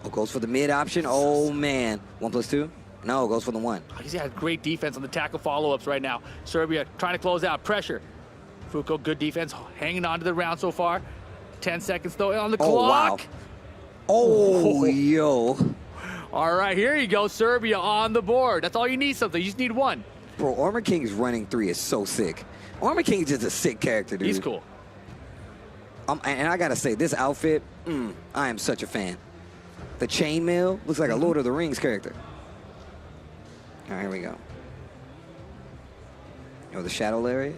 Oh, goes for the mid option. Oh, man. 1+2? No, goes for the 1. He's had great defense on the tackle follow-ups right now. Serbia trying to close out. Pressure. Fuko, good defense. Hanging on to the round so far. 10 seconds, though, on the clock. Wow. Oh, yo. All right, here you go. Serbia on the board. That's all you need, something. You just need one. Bro, Armor King's running 3 is so sick. Armor King's just a sick character, dude. He's cool. And I got to say, this outfit, I am such a fan. The chainmail looks like a Lord of the Rings character. All right, here we go. Oh, the shadow lariat.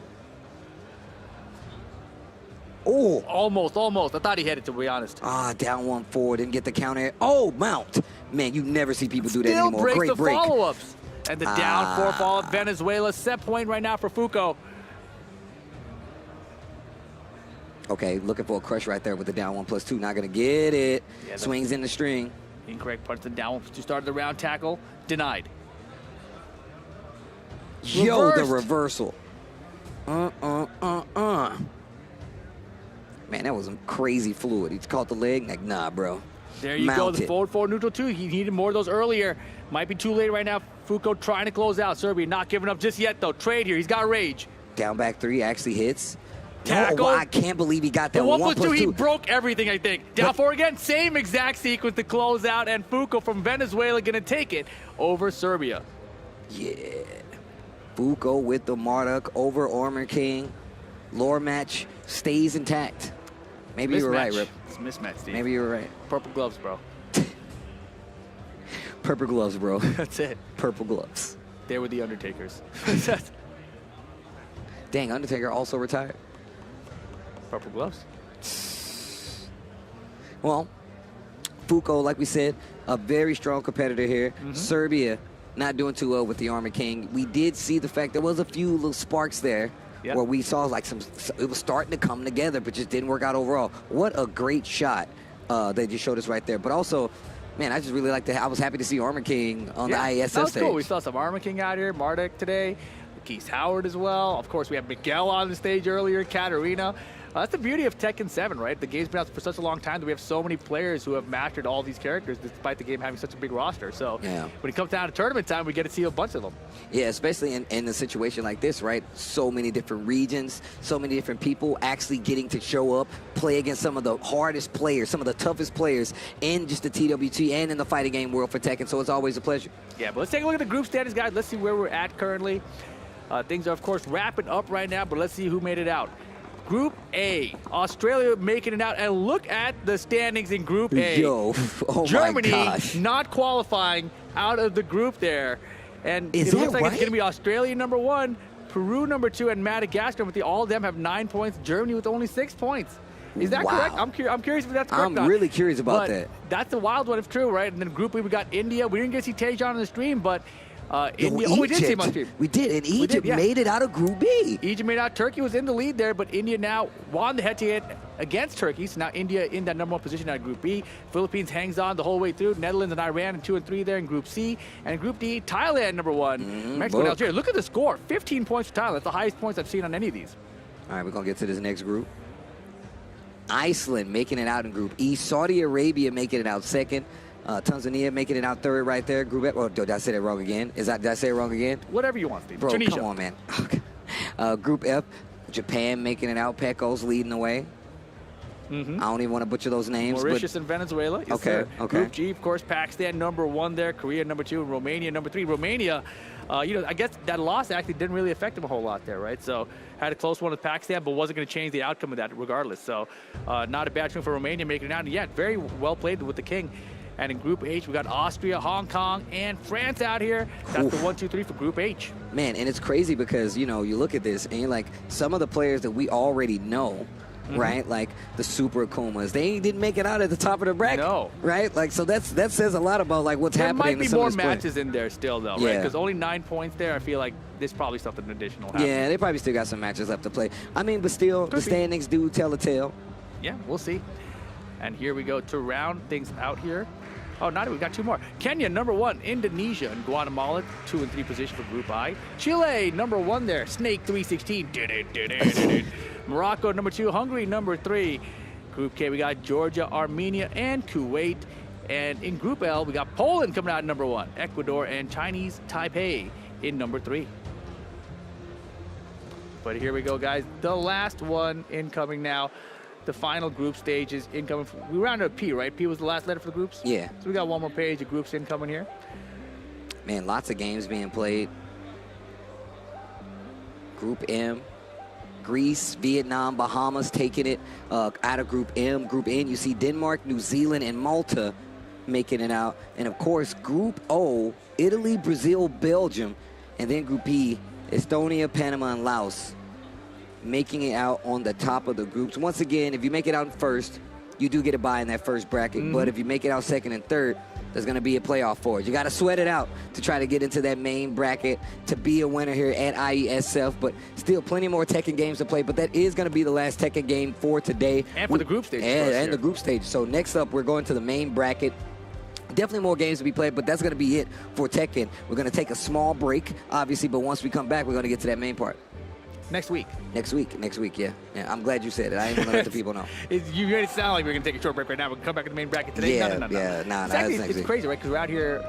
Oh. Almost. I thought he had it, to be honest. Down 1-4. Didn't get the counter. Oh, mount. Man, you never see people do that anymore. Breaks Great the break. follow-ups. And the down 4 follow-up. Venezuela set point right now for Fuko. Okay, looking for a crush right there with the down 1+2. Not going to get it. Yeah, Swings in the string. Incorrect punch, the down to start the round tackle. Denied. Yo, Reversed. the reversal. Man, that was crazy fluid. He caught the leg. Like, nah, bro. There you go, the forward neutral too. He needed more of those earlier. Might be too late right now. Fuko trying to close out. Serbia not giving up just yet, though. Trade here. He's got rage. Down back 3 actually hits. Tackle. Oh, I can't believe he got that The 1+2, he 1+2. broke everything, I think. Down 4 again. Same exact sequence to close out. And Fuko from Venezuela going to take it over Serbia. Yeah. Fuko with the Marduk over Armor King. Lore match stays intact. Maybe you were right, Rip. It's a mismatch, Steve. Maybe you were right. Purple gloves, bro. Purple gloves, bro. That's it. Purple gloves. They were the Undertakers. Dang, Undertaker also retired. Purple gloves. Well, Fuko, like we said, a very strong competitor here. Serbia not doing too well with the Armor King. We did see the fact there was a few little sparks there where we saw like it was starting to come together, but just didn't work out overall. What a great shot they just showed us right there. But also, man, I just really like I was happy to see Armor King on the IESF that was stage. cool. We saw some Armor King out here, Marduk today, Keith Howard as well. Of course, we have Miguel on the stage earlier, Katarina. That's the beauty of Tekken 7, right? The game's been out for such a long time that we have so many players who have mastered all these characters despite the game having such a big roster. So when it comes down to tournament time, we get to see a bunch of them. Yeah, especially in a situation like this, right? So many different regions, so many different people actually getting to show up, play against some of the hardest players, some of the toughest players in just the TWT and in the fighting game world for Tekken. So it's always a pleasure. Yeah, but let's take a look at the group standings, guys. Let's see where we're at currently. Things are, of course, wrapping up right now, but let's see who made it out. Group A, Australia making it out, and look at the standings in Group A. Yo, oh Germany my gosh. not qualifying out of the group there. And Is it looks that like right? it's going to be Australia #1, Peru #2, and Madagascar. But all of them have 9 points. Germany with only 6 points. Is that correct? I'm curious if that's correct. I'm really curious about that. That's a wild one if true, right? And then Group B, we got India. We didn't get to see Tejan on the stream, but India. Egypt. We did see him on stream. We did, and Egypt made it out of Group B. Egypt made out. Turkey was in the lead there, but India now won the head-to-head against Turkey. So now India in that #1 position out of Group B. Philippines hangs on the whole way through. Netherlands and Iran in 2 and 3 there in Group C. And in Group D, Thailand #1. Mexico and Algeria. Look at the score. 15 points for Thailand. That's the highest points I've seen on any of these. All right, we're going to get to this next group. Iceland making it out in Group E. Saudi Arabia making it out second. Tanzania making it out third right there. Group F. Oh, did I say that wrong again? Did I say it wrong again? Whatever you want, Steve. Bro, Tunisia. come on, man. Group F. Japan making it out. Pecco's leading the way. I don't even want to butcher those names. Mauritius and Venezuela. Yes, Okay, sir. okay. Group G, of course, Pakistan number 1 there, Korea number 2, and Romania number 3. Romania, I guess that loss actually didn't really affect them a whole lot there, right? So had a close one with Pakistan, but wasn't going to change the outcome of that regardless. So not a bad thing for Romania making it out. And yeah, very well played with the King. And in Group H, we got Austria, Hong Kong, and France out here. That's the 1, 2, 3 for Group H. Man, and it's crazy because, you know, you look at this and you're like, some of the players that we already know, right? Like the Super Akumas, they didn't make it out at the top of the bracket. No. Right? Like, so that says a lot about like what's There happening. might be to some more of this play. matches in there still, though, right? Yeah. Because only 9 points there. I feel like there's probably something additional happening. Yeah, they probably still got some matches left to play. I mean, but still, the standings do tell a tale. Yeah, we'll see. And here we go to round things out here. Oh, we got 2 more. Kenya, number 1. Indonesia and Guatemala, 2 and 3 position for Group I. Chile, number 1 there. Snake 316. Did it. Morocco, number 2. Hungary, number 3. Group K, we got Georgia, Armenia, and Kuwait. And in Group L, we got Poland coming out at number 1. Ecuador and Chinese Taipei in number 3. But here we go, guys. The last one incoming now. The final group stage is incoming. We rounded up P, right? P was the last letter for the groups? Yeah. So we got one more page of groups incoming here. Man, lots of games being played. Group M, Greece, Vietnam, Bahamas taking it out of Group M. Group N, you see Denmark, New Zealand, and Malta making it out. And of course, Group O, Italy, Brazil, Belgium. And then Group E, Estonia, Panama, and Laos making it out on the top of the groups. Once again, if you make it out in first, you do get a bye in that first bracket. But if you make it out second and third, there's going to be a playoff for it. You got to sweat it out to try to get into that main bracket to be a winner here at IESF. But still plenty more Tekken games to play. But that is going to be the last Tekken game for today. And for the group stage. And the group stage. So next up, we're going to the main bracket. Definitely more games to be played, but that's going to be it for Tekken. We're going to take a small break, obviously. But once we come back, we're going to get to that main part. Next week. Next week, yeah. I'm glad you said it. I ain't gonna let the people know. You made it sound like we're going to take a short break right now. We're going to come back to the main bracket today. Yeah, No. It's crazy, right? Because we're out here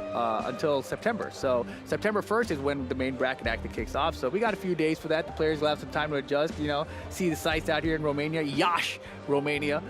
until September. So September 1st is when the main bracket actually kicks off. So we got a few days for that. The players will have some time to adjust, you know, see the sights out here in Romania. Yash, Romania.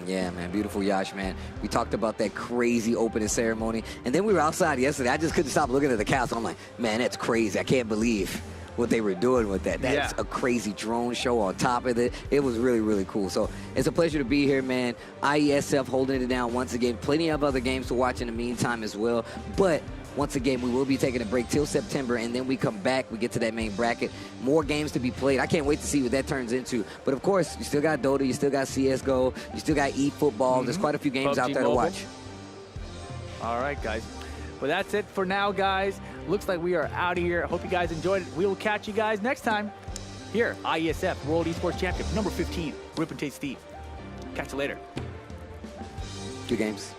Yeah, man, beautiful Yash, man. We talked about that crazy opening ceremony. And then we were outside yesterday. I just couldn't stop looking at the castle. I'm like, man, that's crazy. I can't believe what they were doing with that. That's a crazy drone show on top of it. It was really, really cool. So it's a pleasure to be here, man. IESF holding it down once again. Plenty of other games to watch in the meantime as well. But once again, we will be taking a break till September, and then we come back. We get to that main bracket. More games to be played. I can't wait to see what that turns into. But of course, you still got Dota, you still got CSGO, you still got eFootball. There's quite a few games PUBG out there Mobile. to watch. All right, guys. Well, that's it for now, guys. Looks like we are out of here. Hope you guys enjoyed it. We will catch you guys next time here, IESF World Esports Champion, number 15, Rip and Taste Steve. Catch you later. Good games.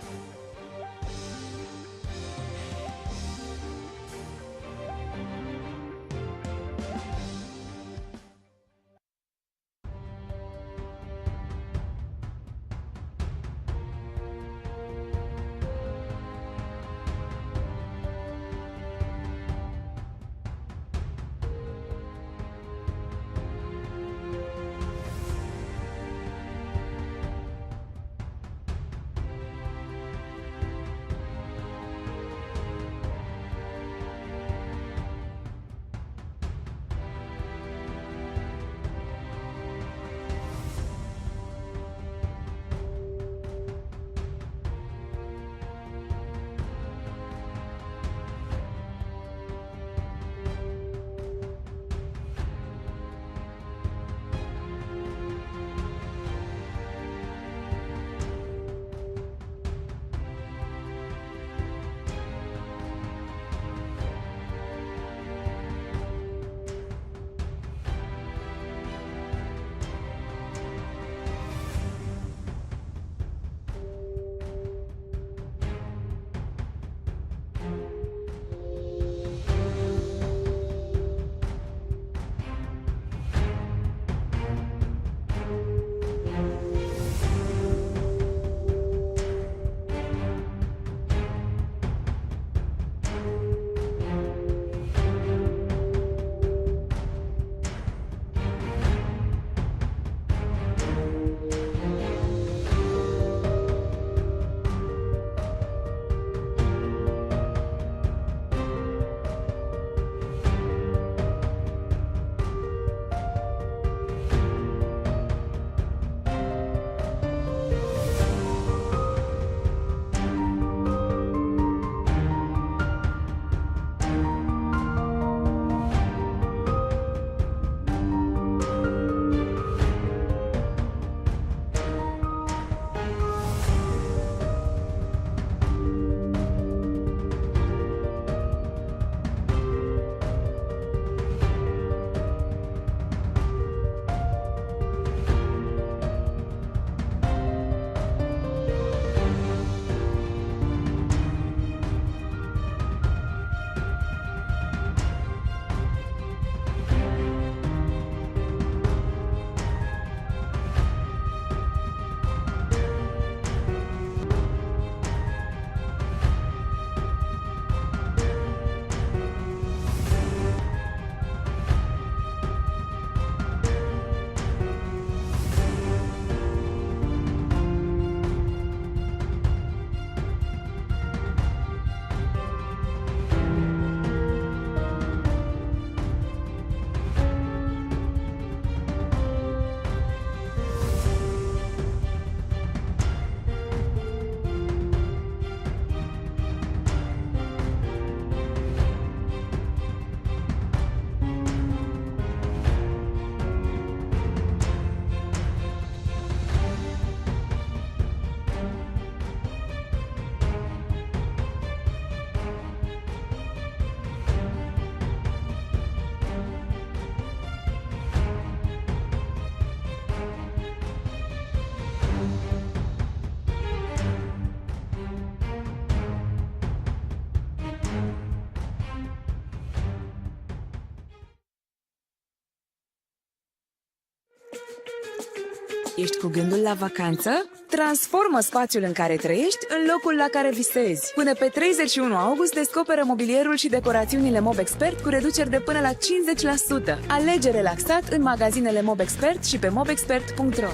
Ești cu gândul la vacanță? Transformă spațiul în care trăiești în locul la care visezi. Până pe 31 august descoperă mobilierul și decorațiunile MobExpert cu reduceri de până la 50%. Alege relaxat în magazinele MobExpert și pe mobexpert.ro.